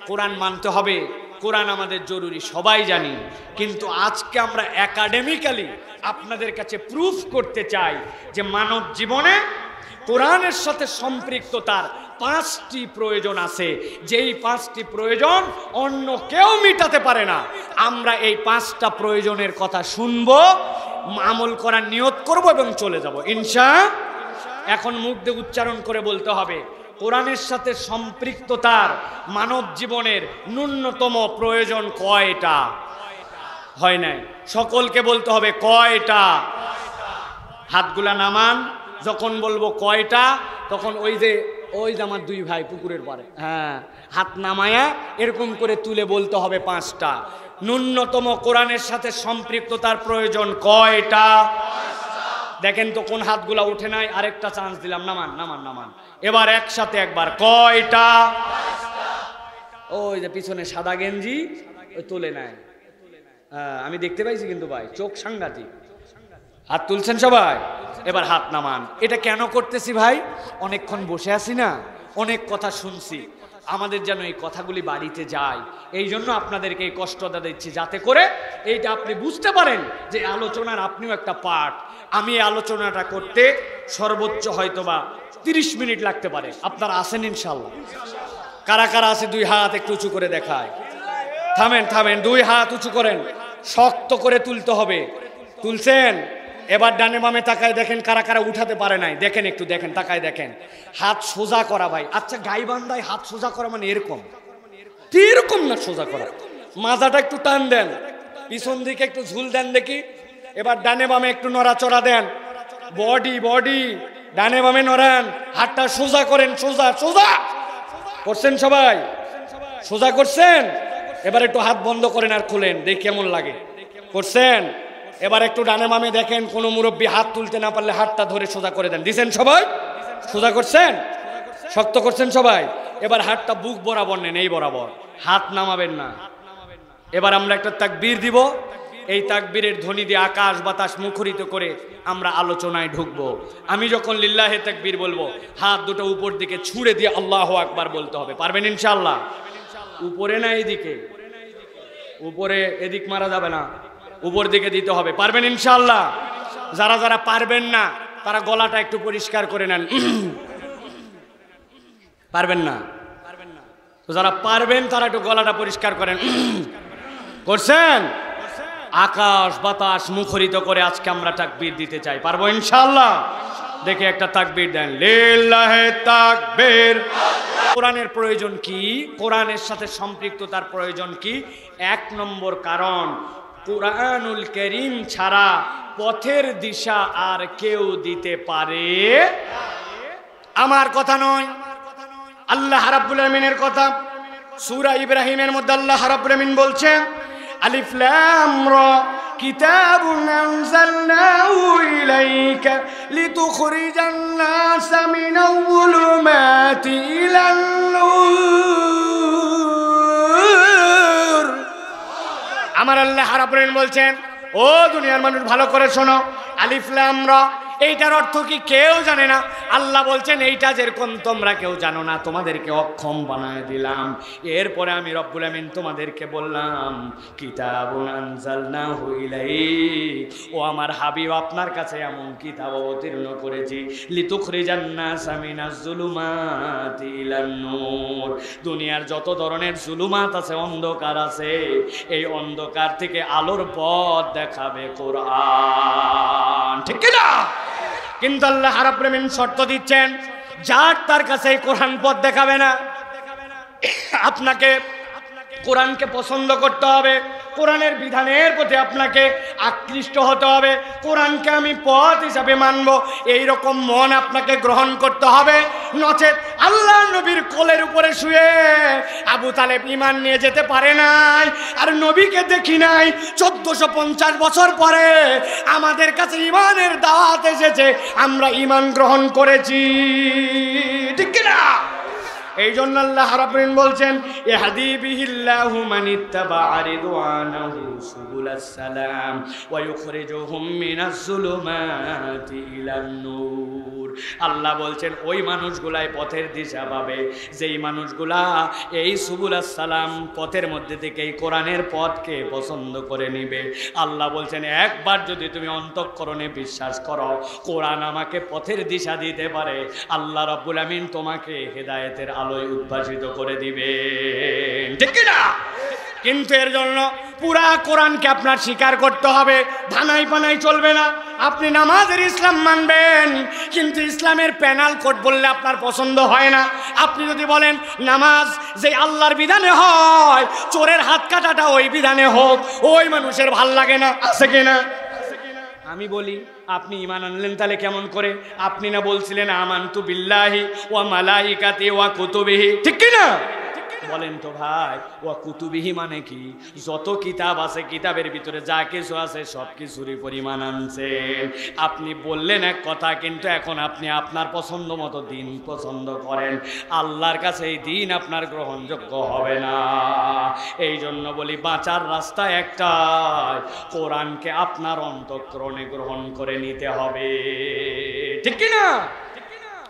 কোরআন মানতে হবে, কোরআন আমাদের জরুরি, সবাই জানি। কিন্তু আজকে আমরা একাডেমিক্যালি আপনাদের কাছে প্রুফ করতে চাই যে মানব জীবনে কোরআনের সাথে সম্পৃক্ততার 5টি প্রয়োজন আছে, যেই 5টি প্রয়োজন অন্য কেউ মিটাতে পারে না। আমরা এই 5টা প্রয়োজনের কথা শুনবো, আমল করার নিয়ত করব এবং চলে যাব ইনশাআল্লাহ। এখন মুখ দিয়ে উচ্চারণ করে বলতে হবে, কোরআনের সাথে সম্পৃক্ততার মানব জীবনের ন্যূনতম প্রয়োজন কয়টা? হয় নাই, সকলকে বলতে হবে কয়টা। হাতগুলা নামান, যখন বলবো কয়টা তখন ওই যে আমার 2 ভাই পুকুরের পারে, হ্যাঁ, হাত নামায়া এরকম করে তুলে বলতে হবে 5টা। ন্যূনতম কোরআনের সাথে সম্পৃক্ততার প্রয়োজন কয়টা? দেখেন তো কোন হাতগুলা উঠে নাই, আরেকটা চান্স দিলাম, নামান নামান নামান, এবার একসাথে একবার, কয়টা? ওই যে পিছনে সাদা গেঞ্জি ওই তোলে নাই, আমি দেখতে পাইছি কিন্তু ভাই, চোখ সাংঘাতিক। হাত তুলছেন সবাই, এবার হাত নামান। এটা কেন করতেছি ভাই? অনেকক্ষণ বসে আছি না, অনেক কথা শুনছি, আমাদের যেন এই কথাগুলি বাড়িতে যায়, এই জন্য আপনাদেরকে এই কষ্টটা দিচ্ছি, যাতে করে এইটা আপনি বুঝতে পারেন যে আলোচনার আপনিও একটা পার্ট। আমি এই আলোচনাটা করতে সর্বোচ্চ হয়তোবা 30 মিনিট লাগতে পারে। আপনারা আসেন ইনশাল্লাহ? কারা কারা আছে 2 হাত একটু উঁচু করে দেখায়। থামেন থামেন, 2 হাত উঁচু করেন, শক্ত করে তুলতে হবে। তুলছেন? এবার ডানে বামে তাকায় দেখেন কারা কারা উঠাতে পারে নাই, দেখেন একটু, দেখেন, তাকায় দেখেন। হাত সোজা করা ভাই। আচ্ছা গাইবান্ধায় হাত সোজা করা মানে এরকম, এরকম না, সোজা করা। মাজাটা একটু টান দেন, পিছন দিকে একটু ঝুল দেন দেখি। এবার ডানে বামে একটু নড়াচড়া দেন, বডি বডি ডানে বামে নড়ান, হাতটা সোজা করেন, সোজা সোজা করছেন সবাই? সোজা করছেন? এবার একটু হাত বন্ধ করেন আর খুলেন, দেখি কেমন লাগে। করছেন? এবার একটু ডানে বামে দেখেন, কোন মুরব্বী হাত তুলতে না পারলে হাতটা ধরে সোজা করে দেন। দিছেন সবাই? সোজা করছেন? শক্ত করছেন সবাই? এবার হাতটা বুক বরাবর নেন, এই বরাবর, হাত নামাবেন না। এবার আমরা একটা তাকবীর দিব, এই তাকবীরের ধ্বনি দিয়ে আকাশ বাতাস মুখরিত করে আমরা আলোচনায় ঢুকবো। আমি যখন লিল্লাহে তাকবীর বলবো, হাত দুটো উপর দিকে ছুঁড়ে দিয়ে আল্লাহু আকবার বলতে হবে। পারবেন ইনশাআল্লাহ? উপরে না এদিকে? উপরে এদিক মারা যাবে না, উপর দিকে দিতে হবে। পারবেন ইনশাআল্লাহ? যারা যারা পারবেন না তারা গলাটা একটু পরিষ্কার করে নেন। পারবেন না? তো যারা পারবেন তারা একটু গলাটা পরিষ্কার করেন। করছেন? আকাশ বাতাস মুখরিত করে আজকে আমরা তাকবীর দিতে চাই। পারবো ইনশাআল্লাহ? দেখে একটা তাকবীর দেন, লিল্লাহে তাকবীর। কোরআনের প্রয়োজন কি? কোরআনের সাথে সম্পৃক্ততার প্রয়োজন কি? 1 নম্বর কারণ, কুরআনুল কারীম ছাড়া পথের দিশা আর কেউ দিতে পারে। আমার কথা নয়, আল্লাহ রাব্বুল আমিনের কথা। সূরা ইব্রাহিমের মধ্যে আল্লাহ রাব্বুল আমিন বলছেন, আলিফ লাম রা কিতাবুন আনজালনাহু ইলাইকা লিতুখরিজান নাসা মিনাল যুলুমাতি ইলান নূর। আমার আল্লাহ রাব্বুল আমিন বলছেন, ও দুনিয়ার মানুষ ভালো করে শোনো, আলিফ লাম রা, এইটার অর্থ কি কেউ জানে না? আল্লাহ বলছেন এইটা যেরকম তোমরা কেউ জানো না, তোমাদেরকে অক্ষম বানায় দিলাম। এরপরে আমি রব্বুল আমিন তোমাদেরকে বললাম, কিতাবুন আনজালনাহু ইলাইক, ও আমার হাবিব আপনার কাছে এমন কিতাব অবতীর্ণ করেছি, লিতুখরিজান নাসা মিনাজ যুলুমাতি ইলান নূর। দুনিয়ার যত ধরনের জুলুমাত আছে, অন্ধকার আছে, এই অন্ধকার থেকে আলোর পথ দেখাবে কোরআন। ঠিক না? কিন্তু আল্লাহ রাব্বুল আমিন শর্ত দিচ্ছেন, যার তার কাছে এই কোরআন পথ দেখাবে না। আপনাকে কোরআনকে পছন্দ করতে হবে, কোরআনের বিধানের প্রতি আপনাকে আকৃষ্ট হতে হবে, কোরআনকে আমি পথ হিসাবে মানব, এইরকম মন আপনাকে গ্রহণ করতে হবে। নচেত আল্লাহ নবীর কোলের উপরে শুয়ে আবু তালেব ঈমান নিয়ে যেতে পারে নাই, আর নবীকে দেখি নাই 1450 বছর পরে আমাদের কাছে ঈমানের দাওয়াত এসেছে, আমরা ঈমান গ্রহণ করেছি, ঠিক কি না? এই জন্য আল্লাহ রাব্বুল আলামিন বলছেন ইহদি বিহিল্লাহু মানিত্তাবা রিদওয়ানাহু সুবুলাস সালাম ওয়া ইউখরিজুহুম মিনাজ যুলুমাতি ইলান নূর। আল্লাহ বলছেন ওই মানুষগুলাই পথের দিশা পাবে যেই মানুষগুলা এই সুবুলাস সালাম পথের মধ্যে থেকে এই কোরআনের পথকে পছন্দ করে নিবে। আল্লাহ বলছেন একবার যদি তুমি অন্তঃকরণে বিশ্বাস করো কোরআন আমাকে পথের দিশা দিতে পারে, আল্লাহ রাব্বুল আমিন তোমাকে হেদায়েতের আলোয় উদ্ভাসিত করে দিবে, ঠিক কি না? কিন্তু এর জন্য পুরা কোরআনকে আপনার স্বীকার করতে হবে, ধানাই পানাই চলবে না। আপনি নামাজের ইসলাম মানবেন, কিন্তু ইসলামের প্যানাল কোড বললে আপনার পছন্দ হয় না। আপনি যদি বলেন নামাজ যে আল্লাহর বিধানে হয়, চোরের হাত কাটাটা ওই বিধানে হোক, ওই মানুষের ভাল লাগে না, আছে কিনা? আমি বলি আপনি ঈমান আনলেন তাহলে কেমন করে? আপনি না বলছিলেন আমানতু বিল্লাহি ওয়া মালাইকাতি ওয়া কুতুবিহি, ঠিক কি না? বলেন তো ভাই ওয়া কুতুবিহি মানে কি? যত কিতাব আছে কিতাবের ভিতরে যা কিছু আছে সব কিছুরই পরিমাণ আনছেন। আপনি বললেন এক কথা, কিন্তু এখন আপনি আপনার পছন্দ মতো দিন পছন্দ করেন, আল্লাহর কাছে এই দিন আপনার গ্রহণযোগ্য হবে না। এই জন্য বলি বাঁচার রাস্তা একটাই, কোরআনকে আপনার অন্তঃকরণে গ্রহণ করে নিতে হবে, ঠিক কি না?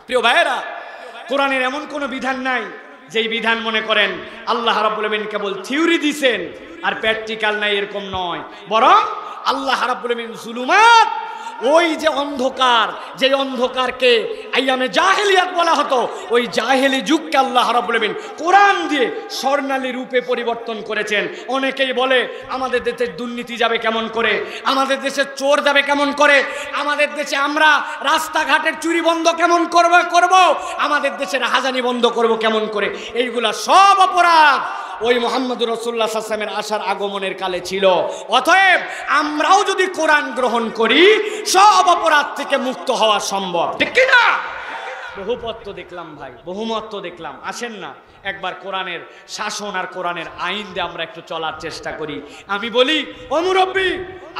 প্রিয় ভাইয়েরা, কোরআনের এমন কোনো বিধান নাই যেই বিধান মনে করেন আল্লাহ রাব্বুল আমিন কেবল থিওরি দিয়েছেন আর প্র্যাকটিক্যাল নাই, এরকম নয়। বরং আল্লাহ রাব্বুল আমিন জুলুমাত, ওই যে অন্ধকার, যে অন্ধকারকে আইয়ামে জাহেলিয়াত বলা হতো, ওই জাহেলি যুগকে আল্লাহ রাব্বুল আমিন কোরআন দিয়ে স্বর্ণালী রূপে পরিবর্তন করেছেন। অনেকেই বলে আমাদের দেশে দুর্নীতি যাবে কেমন করে, আমাদের দেশে চোর যাবে কেমন করে, আমাদের দেশে আমরা রাস্তাঘাটের চুরি বন্ধ কেমন করব, আমাদের দেশের হাজানি বন্ধ করব কেমন করে। এইগুলা সব অপরাধ ওই মুহাম্মদুর রাসূলুল্লাহ সাল্লাল্লাহু আলাইহি ওয়াসাল্লামের আসার আগমনের কালে ছিল। অতএব আমরাও যদি কোরআন গ্রহণ করি সব অপরাধ থেকে মুক্ত হওয়া সম্ভব, ঠিক কি না? বহুপথ তো দেখলাম ভাই, বহুমত তো দেখলাম, আসেন না একবার কোরআনের শাসন আর কোরআনের আইন দিয়ে আমরা একটু চলার চেষ্টা করি। আমি বলি ও মুরব্বি,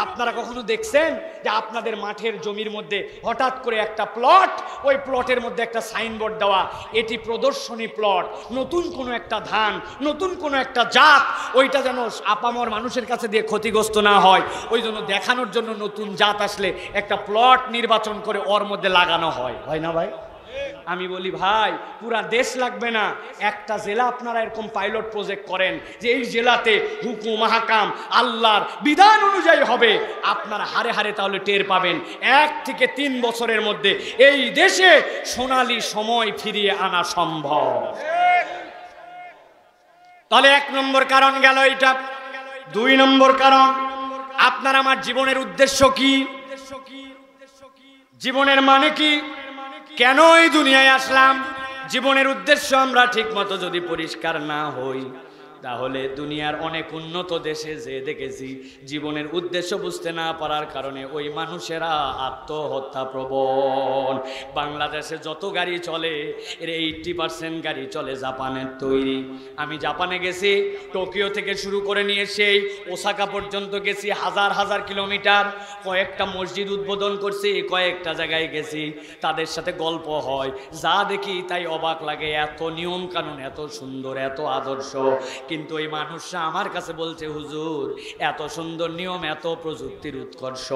আপনারা কখনো দেখছেন যে আপনাদের মাঠের জমির মধ্যে হঠাৎ করে একটা প্লট, ওই প্লটের মধ্যে একটা সাইনবোর্ড দেওয়া, এটি প্রদর্শনী প্লট, নতুন কোনো একটা ধান, নতুন কোনো একটা জাত, ওইটা যেন আপামর মানুষের কাছে দিয়ে ক্ষতিগ্রস্ত না হয়, ওই জন্য দেখানোর জন্য নতুন জাত আসলে একটা প্লট নির্বাচন করে ওর মধ্যে লাগানো হয়, হয় না ভাই? আমি বলি ভাই পুরা দেশ লাগবে না, একটা জেলা আপনারা এরকম পাইলট প্রজেক্ট করেন যে এই জেলাতে হুকুম মাহকাম আল্লাহর বিধান অনুযায়ী হবে, আপনারা হারে হারে তাহলে টের পাবেন 1 থেকে 3 বছরের মধ্যে এই দেশে সোনালী সময় ফিরিয়ে আনা সম্ভব। তাহলে 1 নম্বর কারণ গেল এটা। 2 নম্বর কারণ, আপনার আমার জীবনের উদ্দেশ্য কি? জীবনের মানে কি? কেন এই দুনিয়ায় আসলাম? জীবনের উদ্দেশ্য আমরা ঠিক মতো যদি পরিষ্কার না হই, তাহলে দুনিয়ার অনেক উন্নত দেশে যে দেখেছি জীবনের উদ্দেশ্য বুঝতে না পারার কারণে ওই মানুষেরা আত্মহত্যা প্রবণ। বাংলাদেশে যত গাড়ি চলে এর 80% গাড়ি চলে জাপানের তৈরি। আমি জাপানে গেছি, টোকিও থেকে শুরু করে নিয়ে সেই ওসাকা পর্যন্ত গেছি, হাজার হাজার কিলোমিটার। কয়েকটা মসজিদ উদ্বোধন করছি, কয়েকটা জায়গায় গেছি, তাদের সাথে গল্প হয়, যা দেখি তাই অবাক লাগে, এত নিয়ম কানুন, এত সুন্দর, এত আদর্শ। কিন্তু ওই মানুষরা আমার কাছে বলছে হুজুর এত সুন্দর নিয়ম, এত প্রযুক্তির উৎকর্ষ,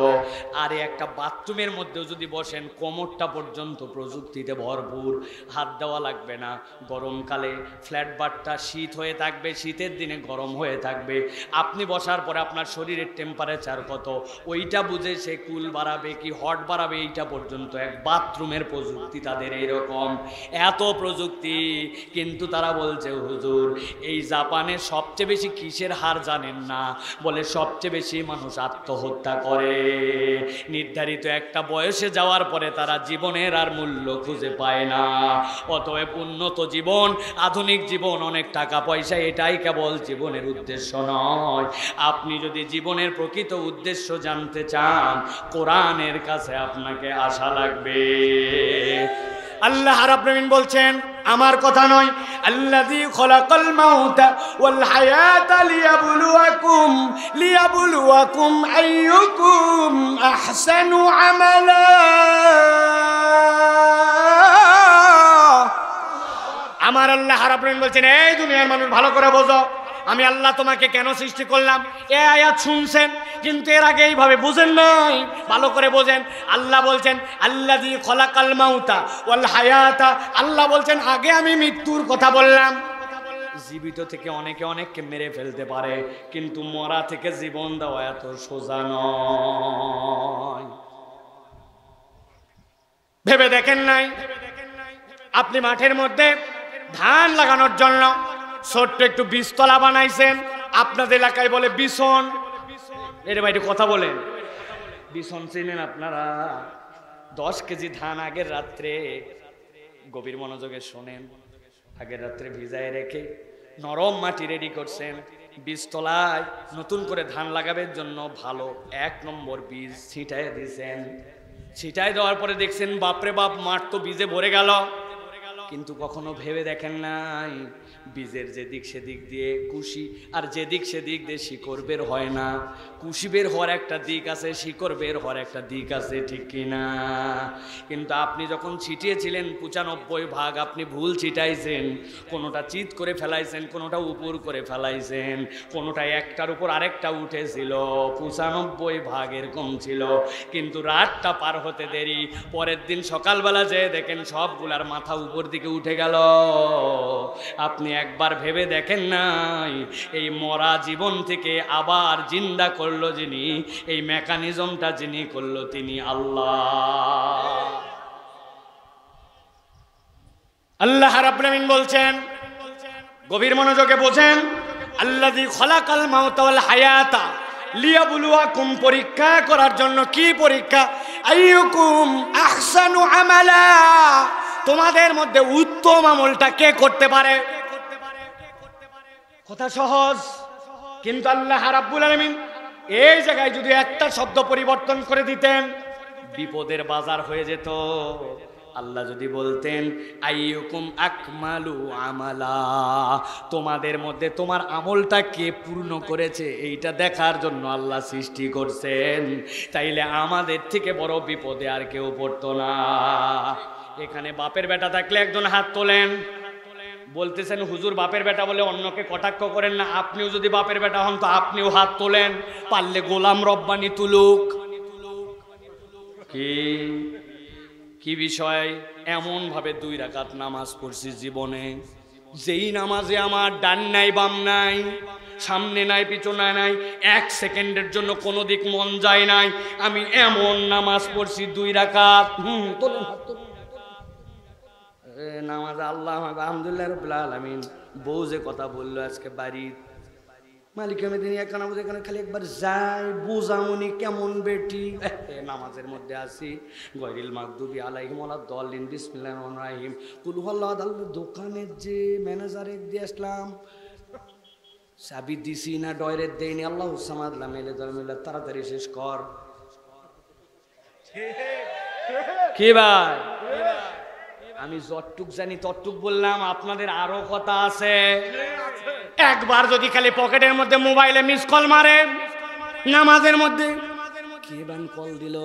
আর একটা বাথরুমের মধ্যেও যদি বসেন কোমরটা পর্যন্ত প্রযুক্তিতে ভরপুর, হাত দেওয়া লাগবে না, গরমকালে ফ্ল্যাট বারটা শীত হয়ে থাকবে, শীতের দিনে গরম হয়ে থাকবে, আপনি বসার পরে আপনার শরীরের টেম্পারেচার কত ওইটা বুঝে সে কুল বাড়াবে কি হট বাড়াবে, এইটা পর্যন্ত এক বাথরুমের প্রযুক্তি তাদের এইরকম, এত প্রযুক্তি। কিন্তু তারা বলছে হুজুর এই জাপান কোরআনে সবচেয়ে বেশি কিসের হার জানেন না? বলে সবচেয়ে বেশি মানুষ আত্মহত্যা করে। নির্ধারিত একটা বয়সে যাওয়ার পরে তারা জীবনের আর মূল্য খুঁজে পায় না। অতএব উন্নত জীবন, আধুনিক জীবন, অনেক টাকা পয়সা, এটাই কেবল জীবনের উদ্দেশ্য নয়। আপনি যদি জীবনের প্রকৃত উদ্দেশ্য জানতে চান, কোরআনের কাছে আপনাকে আসা লাগবে। আল্লাহ রাব্বুল আলামিন বলছেন, আমার কথা নয়, আল্লাযী খলাকাল মাউতা ওয়াল হায়াতা লিয়াবলুয়াকুম আইয়ুকুম আহসানু আমালা। আমার আল্লাহ রাব্বুল আলামিন বলছেন, এই দুনিয়ার মানুষ ভালো করে বোঝো, আমি আল্লাহ তোমাকে কেন সৃষ্টি করলাম। এ আয়াত শুনছেন কিন্তু এর আগে এইভাবে বুঝেন নাই, ভালো করে বোঝেন। আল্লাহ বলছেন আল্লাযী খলাকাল মাউতা ওয়াল হায়াতা, আল্লাহ বলছেন আগে আমি মৃত্যুর কথা বললাম। জীবিত থেকে অনেকে অনেককে মেরে ফেলতে পারে, কিন্তু মরা থেকে জীবন দেওয়া এত সোজা নয়। ভেবে দেখেন নাই, আপনি মাঠের মধ্যে ধান লাগানোর জন্য ছোট্ট একটু বীজতলা বানাইছেন, আপনাদের এলাকায় বলে বিছন। এর বাইরে কথা বলেন, বিছন চিনেন আপনারা? 10 কেজি ধান আগের রাত্রে, গভীর মনোযোগে শোনেন, আগের রাত্রে ভিজায় রেখে নরম মাটি রেডি করছেন, বীজতলায় নতুন করে ধান লাগাবের জন্য ভালো 1 নম্বর বীজ ছিটায় দিয়েছেন। ছিটায় দেওয়ার পরে দেখছেন বাপরে বাপ, মাঠ তো বীজে ভরে গেল। কিন্তু কখনো ভেবে দেখেন নাই বীজের যেদিক সেদিক দিয়ে কুশি, আর যেদিক সেদিক দিয়ে শিকড় বের হয় না। কুশি বের হওয়ার একটা দিক আছে, শিকড় বের হওয়ার একটা দিক আছে, ঠিক কিনা? কিন্তু আপনি যখন ছিটিয়েছিলেন 95 ভাগ আপনি ভুল ছিটাইছেন। কোনোটা চিত করে ফেলাইছেন, কোনোটা উপর করে ফেলাইছেন, কোনোটা একটার উপর আরেকটা উঠেছিল, 95 ভাগ এরকম ছিল। কিন্তু রাতটা পার হতে দেরি, পরের দিন সকালবেলা যেয়ে দেখেন সবগুলার মাথা উপর দিকে উঠে গেল। আপনি একবার ভেবে দেখেন নাই, এই মরা জীবন থেকে আবার জিন্দা করলো যিনি, এই মেকানিজমটা যিনি করলো তিনি আল্লাহ। আল্লাহ রাব্বুল আলামিন বলছেন, গভীর মনোযোগে বোঝেন, আল্লাযী খলাকাল মাউতা ওয়াল হায়াতা লিয়াবলুয়াকুম, পরীক্ষা করার জন্য। কি পরীক্ষা? আইয়ুকুম আহসানু আমালা, তোমাদের মধ্যে উত্তম আমলটা কে করতে পারে। কথা সহজ, কিন্তু আল্লাহ রাব্বুল আলামিন এই জায়গায় যদি একটা শব্দ পরিবর্তন করে দিতেন বিপদের বাজার হয়ে যেত। আল্লাহ যদি বলতেন আইয়ুকুম আকমালু আমালা, তোমাদের মধ্যে তোমার আমলটা কে পূর্ণ করেছে এইটা দেখার জন্য আল্লাহ সৃষ্টি করছেন, তাইলে আমাদের থেকে বড় বিপদে আর কেউ পড়তো না। এখানে বাপের বেটা থাকলে একজন হাত তোলেন। বলতেছেন হুজুর বাপের বেটা বলে অন্যকে কটাক্ষ করেন না, আপনিও যদি বাপের বেটা হন তো আপনিও হাত তোলেন, পারলে গোলাম রব্বানি তুলুক। কি বিষয়? এমন ভাবে 2 রাকাত নামাজ পড়ছি জীবনে, যেই নামাজে আমার ডান নাই বাম নাই, সামনে নাই পিছনে নাই, 1 সেকেন্ডের জন্য কোনো দিক মন যায় নাই, আমি এমন নামাজ পড়ছি 2 রাকাত। নামাজ আল্লাহ আলহামদুলিল্লাহ রাব্বিল আলামিন। বউ যে কথা বললো আজকে বাড়ি, মালিক দিন এখানে এখানে খালি একবার যাই বুঝামনি কেমন বেটি। নামাজের মধ্যে আছি, গয়রিল মাগদুবি আলাইহিম ওয়ালাদ-দাল্লিন, বিসমিল্লাহির রহমানির রহিম, কুল হুয়াল্লাহু আহাদ। দোকানের যে ম্যানেজারে দিয়ে আসলাম, চাবি দিছি না ডয়ের দেয়নি, আল্লাহু সামাদ লাম ইয়ালিদ ওয়ালাম ইউলাদ, তাড়াতাড়ি শেষ কর। কি ভাই, আমি যতটুক জানি ততটুক বললাম, আপনাদের আরো কথা আছে। একবার যদি খালি পকেটের মধ্যে মোবাইলে মিস কল মারে নামাজের মধ্যে, কে বান কল দিল,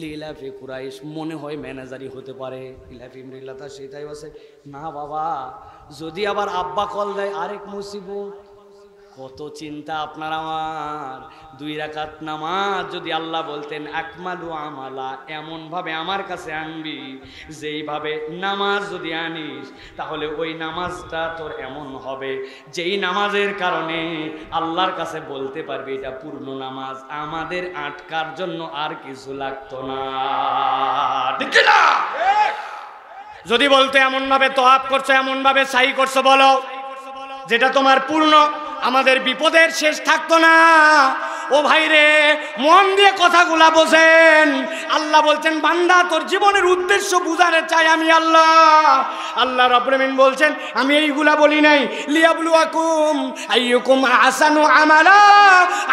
লিলাফি কুরাইশ, মনে হয় ম্যানেজারই হতে পারে। লিলাফি ইমরিল্লাতা সেটাই আছে না বাবা, যদি আবার আব্বা কল দেয় আরেক মুসিবত। কত চিন্তা আপনার আমার। 2 রাকাত নামাজ যদি আল্লাহ বলতেন আকমালু আমালা, এমন ভাবে আমার কাছে আনবি যেইভাবে নামাজ যদি আনিস, তাহলে ওই নামাজটা তোর এমন হবে যেই নামাজের কারণে আল্লাহর কাছে বলতে পারবি এটা পূর্ণ নামাজ, আমাদের আটকার জন্য আর কিছু লাগতো না। ঠিক না? যদি বলতে এমন ভাবে তোয়াব করছো, এমন ভাবে সাই করছো, বলো যেটা তোমার পূর্ণ, আমাদের বিপদের শেষ থাকতো না। ও ভাই রে, মন দিয়ে কথাগুলা বোঝেন। আল্লাহ বলছেন বান্দা তোর জীবনের উদ্দেশ্য বুঝাতে চাই আমি আল্লাহ। আল্লাহ রাব্বুল আমিন বলছেন আমি এইগুলা বলি নাই লিয়াবলুয়াকুম আইয়ুকুম আহসানু আমালা,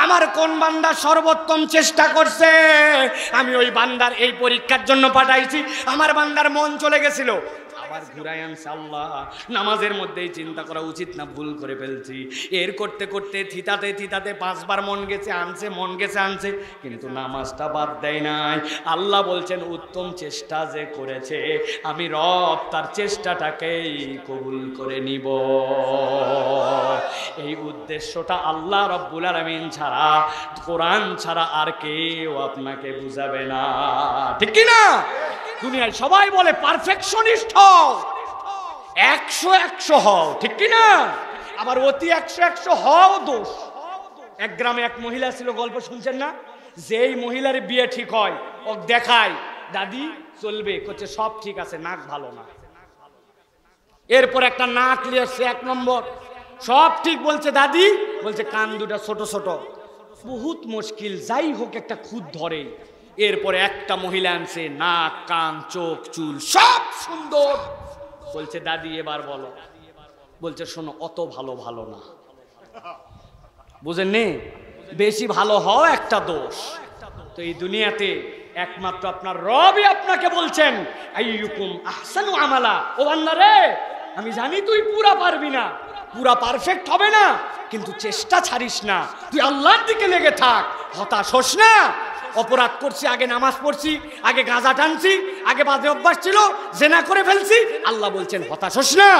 আমার কোন বান্দা সর্বোত্তম চেষ্টা করছে আমি ওই বান্দার এই পরীক্ষার জন্য পাঠাইছি। আমার বান্দার মন চলে গেছিল, আবার ঘুরাই আনছে আল্লাহ। নামাজের মধ্যেই চিন্তা করা উচিত না, ভুল করে ফেলছি। এর করতে করতে থিতাতে থিতাতে 5 বার মন গেছে আনছে, মন গেছে আনছে, কিন্তু নামাজটা বাদ দেয় নাই। আল্লাহ বলছেন উত্তম চেষ্টা যে করেছে আমি রব তার চেষ্টাটাকেই কবুল করে নিব। এই উদ্দেশ্যটা আল্লাহ রব্বুল আলামিন ছাড়া, কোরআন ছাড়া আর কেউ আপনাকে বুঝাবে না, ঠিক কি না? দুনিয়ায় সবাই বলে পারফেকশনিস্ট হও, 100 হও, ঠিক কি না? আবার অতি 100 হও দোষ। এক গ্রামে এক মহিলা ছিল, গল্প শুনছেন না? যেই মহিলার বিয়ে ঠিক হয় ও দেখায় দাদি চলবে, করছে সব ঠিক আছে, নাক ভালো না। এরপর একটা নাক নিয়ে আসছে 1 নম্বর, সব ঠিক বলছে দাদি, বলছে কান দুটা ছোট ছোট, বহুত মুশকিল, যাই হোক একটা খুদ ধরে। এরপরে একটা মহিলা আনছে, নাক কান চোখ চুল সব সুন্দর, বলছে দাদি এবার বলো। বলছে শোনো অত ভালো ভালো না, বুঝেননি? বেশি ভালো হও একটা দোষ। তো এই দুনিয়াতে একমাত্র আপনার রবই আপনাকে বলছেন আইয়ুকুম আহসানু আমালা। ও বান্দা রে, আমি জানি তুই পুরা পারবি না, পুরা পারফেক্ট হবে না, কিন্তু চেষ্টা ছাড়িস না, তুই আল্লাহর দিকে লেগে থাক, হতাশ হোস না। অপরাধ করছি, আগে নামাজ পড়ছি, আগে গাঁজা টানছি, আগে বাজে অভ্যাস ছিল, জেনা করে ফেলছি, আল্লাহ বলছেন হতাশ হোস না,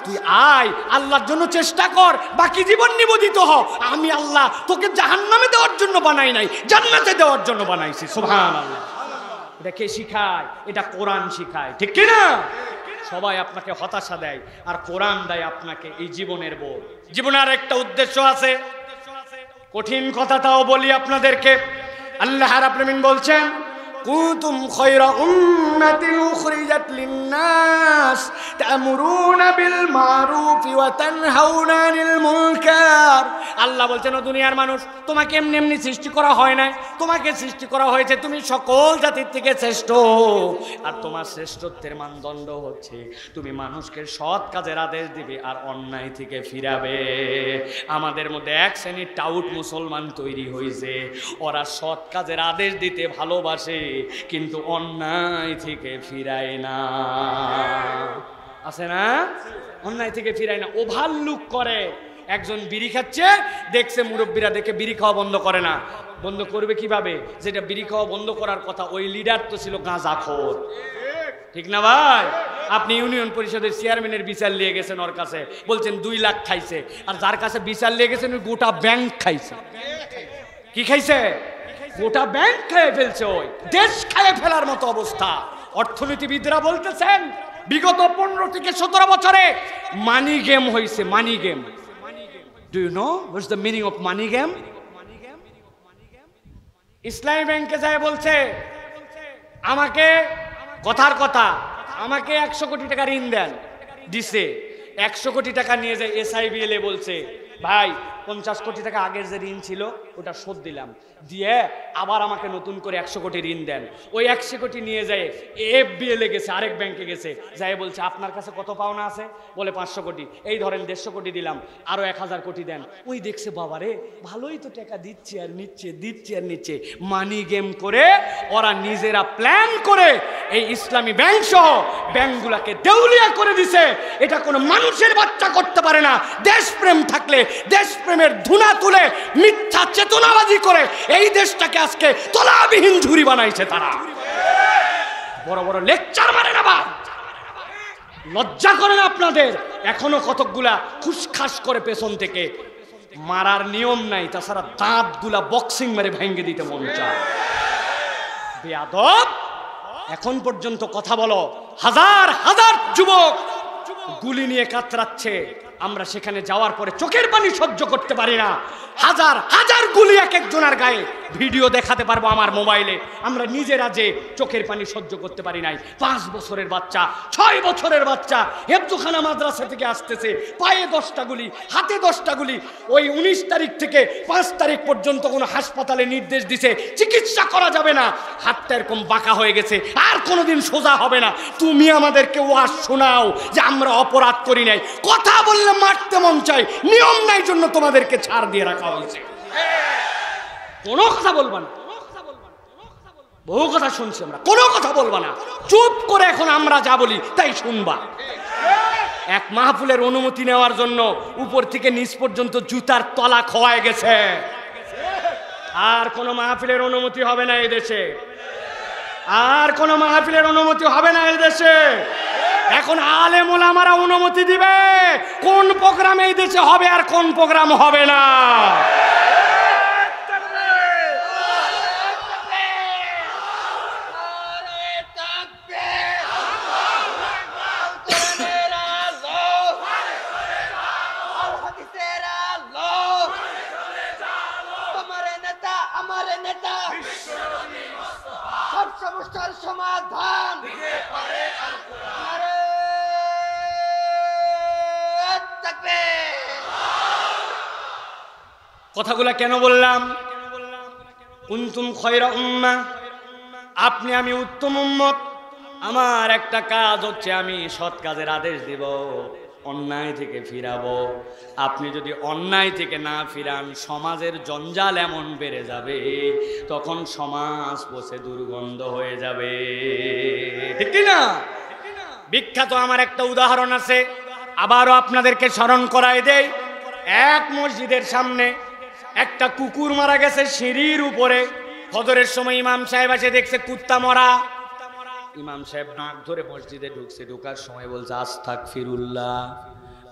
তুই আয় আল্লাহর জন্য চেষ্টা কর, বাকি জীবন নিবেদিত হ। আমি আল্লাহ তোকে জাহান্নামে দেওয়ার জন্য বানাই নাই, জান্নাতে দেওয়ার জন্য বানাইছি। সুবহানাল্লাহ। এটা কে শিখায়? এটা কোরআন শিখায়, ঠিক কি না? সবাই আপনাকে হতাশা দেয় আর কোরআন দেয় আপনাকে এই জীবনের বোধ। জীবনের একটা উদ্দেশ্য আছে, কঠিন কথাটাও বলি আপনাদেরকে। আল্লাহ রাব্বুল আমিন বলছেন কুনতুম খায়রা উম্মাতিন উখরিজাত লিন-নাস তা'মুরুনা বিল মারুফ ওয়া তানহাউনা আনিল মুনকার। আল্লাহ বলছেন ও দুনিয়ার মানুষ, তোমাকে এমনি এমনি সৃষ্টি করা হয় নাই, তোমাকে সৃষ্টি করা হয়েছে তুমি সকল জাতির থেকে শ্রেষ্ঠ। আর তোমার শ্রেষ্ঠত্বের মানদণ্ড হচ্ছে তুমি মানুষকে সৎ কাজের আদেশ দিবে আর অন্যায় থেকে ফিরাবে। আমাদের মধ্যে এক শ্রেণীর টাউট মুসলমান তৈরি হয়েছে, ওরা সৎ কাজের আদেশ দিতে ভালোবাসে কিন্তু অন্যায় থেকে ফিরায় না। আছে না? অন্যায় থেকে ফিরায় না, ওভারলুক করে। একজন বিড়ি খাচ্ছে, দেখছে মুরব্বীরা, দেখে বিড়ি খাওয়া বন্ধ করে না। বন্ধ করবে কিভাবে? যেটা বিড়ি খাওয়া বন্ধ করার কথা ওই লিডার তো ছিল গাঁজাখোর, ঠিক না ভাই? আপনি ইউনিয়ন পরিষদের চেয়ারম্যানের বিচার নিয়ে গেছেন, ওর কাছে বলছেন 2 লাখ খাইছে, আর যার কাছে বিচার নিয়ে গেছেন ওই গোটা ব্যাংক খাইছে। কি খাইছে? গোটা ব্যাংক খেয়ে ফেলছে, ওই দেশ খেয়ে ফেলার মতো অবস্থা। অর্থনীতিবিদরা বলতেছেন বিগত 15 থেকে 17 বছরে মানি গেম হয়েছে, money game. Do you know what's the meaning of money game? ইসলামী ব্যাংকে যায় বলছে আমাকে, কথার কথা, আমাকে 100 কোটি টাকা ঋণ দেন, দিছে। 100 কোটি টাকা নিয়ে যায় SIBL এ, বলছে ভাই 50 কোটি টাকা আগের যে ঋণ ছিল ওটা শোধ দিলাম, দিয়ে আবার আমাকে নতুন করে 100 কোটি ঋণ দেন। ওই 100 কোটি নিয়ে যায় FBL এ গেছে, আরেক ব্যাংকে গেছে, যাই বলছে আপনার কাছে কত পাওনা আছে? বলে 500 কোটি। এই ধরেন 150 কোটি দিলাম, আরো 1000 কোটি দেন। ওই দেখছে বাবারে ভালোই তো টাকা দিচ্ছে আর নিচ্ছে, দিচ্ছে আর নিচ্ছে। মানি গেম করে ওরা নিজেরা প্ল্যান করে এই ইসলামী ব্যাংক সহ ব্যাংকগুলোকে দেউলিয়া করে দিছে। এটা কোনো মানুষের বাচ্চা করতে পারে না। দেশপ্রেম থাকলে দেশপ্রেমের ধুনা তুলে মিথ্যা চেতনাবাজি করে এই দেশটাকে আজকে তলাবিহীন ঝুরি বানাইছে তারা। বড় বড় লেকচার মারে না, লজ্জা করে না আপনাদের? এখনো কতকগুলা খুশখাস করে পেছন থেকে, মারার নিয়ম নাই, তাছাড়া দাঁতগুলা বক্সিং মেরে ভেঙে দিতে মন চায়। বেয়াদব, এখন পর্যন্ত কথা বলো, হাজার হাজার যুবক গুলি নিয়ে কাতরাচ্ছে, আমরা সেখানে যাওয়ার পরে চোখের পানি সহ্য করতে পারি না। হাজার হাজার গুলি এক একজনের গায়ে, ভিডিও দেখাতে পারবো আমার মোবাইলে। আমরা নিজেরা যে চোখের পানি সহ্য করতে পারি নাই। 5 বছরের বাচ্চা, 6 বছরের বাচ্চা হেফজখানা মাদ্রাসা থেকে আসতেছে, পায়ে 10টা গুলি, হাতে 10টা গুলি। ওই 19 তারিখ থেকে 5 তারিখ পর্যন্ত কোনো হাসপাতালে নির্দেশ দিছে চিকিৎসা করা যাবে না, হাতটা এরকম বাঁকা হয়ে গেছে, আর কোনোদিন সোজা হবে না। তুমি আমাদেরকে ওয়াজ শোনাও যে আমরা অপরাধ করি নাই, কথা বললে মারতে মন চাই, নিয়ম নাই জন্য তোমাদেরকে ছাড় দিয়ে রাখা হয়েছে। কোনো কথা বলবা না, বহু কথা শুনছি আমরা, কোনো কথা বলবা না, চুপ করে এখন আমরা যা বলি তাই শুনবা। এক মাহফিলের অনুমতি নেওয়ার জন্য উপর থেকে নিচ পর্যন্ত জুতার তলা খোয়ায় গেছে। আর কোনো মাহফিলের অনুমতি হবে না এই দেশে, আর কোনো মাহফিলের অনুমতি হবে না এই দেশে। এখন আলেম ওলামারা অনুমতি দিবে কোন প্রোগ্রাম এই দেশে হবে আর কোন প্রোগ্রাম হবে না। সমাধান কথাগুলা কেন বললাম? কুনতুম খায়রা উম্মাহ, আপনি আমি উত্তম উম্মত। আমার একটা কাজ হচ্ছে আমি সৎ কাজের আদেশ দিব, অন্যায় থেকে ফিরাবো। আপনি যদি অন্যায় থেকে না ফিরান সমাজের জঞ্জাল এমন বেড়ে যাবে, তখন সমাজ পচে দুর্গন্ধ হয়ে যাবে, ঠিক না? বিখ্যাত আমার একটা উদাহরণ আছে, আবারও আপনাদেরকে স্মরণ করায় দেই। এক মসজিদের সামনে একটা কুকুর মারা গেছে সিঁড়ির উপরে। ফজরের সময় ইমাম সাহেব এসে দেখছে কুত্তা মরা। ইমাম সাহেব নাক ধরে মসজিদে ঢুকছে, ঢোকার সময় বলছে আস্তাগফিরুল্লাহ।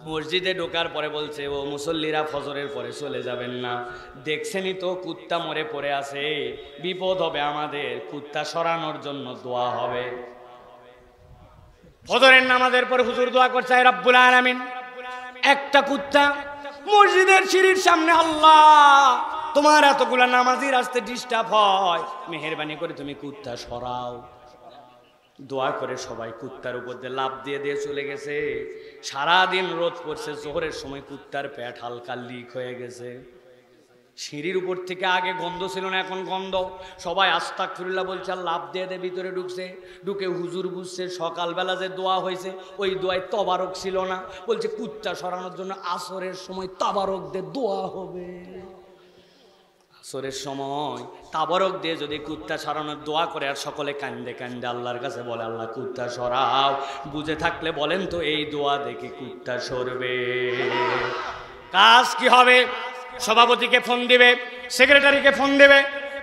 মসজিদে ঢোকার পরে বলছে, ও মুসল্লিরা ফজরের পরে চলে যাবেন না, দেখছেনই তো কুত্তা মরে পড়ে আছে, বিপদ হবে আমাদের, কুত্তা সরানোর জন্য দোয়া হবে। ফজরের নামাজের পরে হুজুর দোয়া করছে, হে রব্বুল আলামিন, একটা কুত্তা মসজিদের সিঁড়ির সামনে, আল্লাহ তোমার এতগুলা নামাজির আসতে ডিস্টার্ব হয়, মেহেরবানি করে তুমি কুত্তা সরাও। দোয়া করে সবাই কুত্তার উপর দিয়ে লাফ দিয়ে দিয়ে চলে গেছে। সারাদিন রোদ পড়ছে, জোহরের সময় কুত্তার পেট হালকা লিক হয়ে গেছে। সিঁড়ির উপর থেকে আগে গন্ধ ছিল না, এখন গন্ধ। সবাই আস্তাগফিরুল্লাহ বলছে আর লাফ দিয়ে দিয়ে ভিতরে ঢুকছে। ঢুকে হুজুর বুঝছে সকালবেলা যে দোয়া হয়েছে ওই দোয়ায় তবারক ছিল না, বলছে কুত্তা সরানোর জন্য আসরের সময় তাবারক দিয়ে দোয়া হবে। আসরের সময় তাবারক দিয়ে যদি কুত্তা সরানোর দোয়া করে আর সকলে কান্দে কান্দে আল্লাহর কাছে বলে, আল্লাহ কুত্তা সরাও, বুঝে থাকলে বলেন তো এই দোয়া দেখে কুত্তা সরবে? কাজ কি হবে? সভাপতিকে ফোন দিবে, সেক্রেটারিকে ফোন দেবে,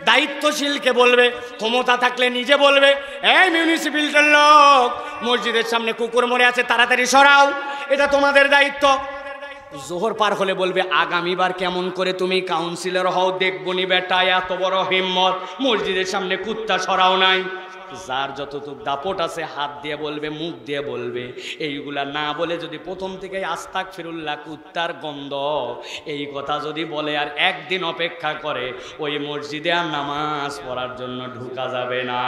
দায়িত্বশীলকে বলবে, ক্ষমতা থাকলে নিজে বলবে, এই মিউনিসিপ্যালিটির লোক মসজিদের সামনে কুকুর মরে আছে, তাড়াতাড়ি সরাও, এটা তোমাদের দায়িত্ব। জোহর পার হলে বলবে, আগামীবার কেমন করে তুমি কাউন্সিলর হও দেখবনি বেটা, এত বড় হিম্মত, মসজিদের সামনে কুত্তা সরাও নাই। যার যতটুক দাপট আছে হাত দিয়ে বলবে, মুখ দিয়ে বলবে। এইগুলা না বলে যদি প্রথম থেকে আস্তাগফিরুল্লাহ কুত্তার গন্ধ এই কথা যদি বলে আর একদিন অপেক্ষা করে, ওই মসজিদে আর নামাজ পড়ার জন্য ঢুকা যাবে না,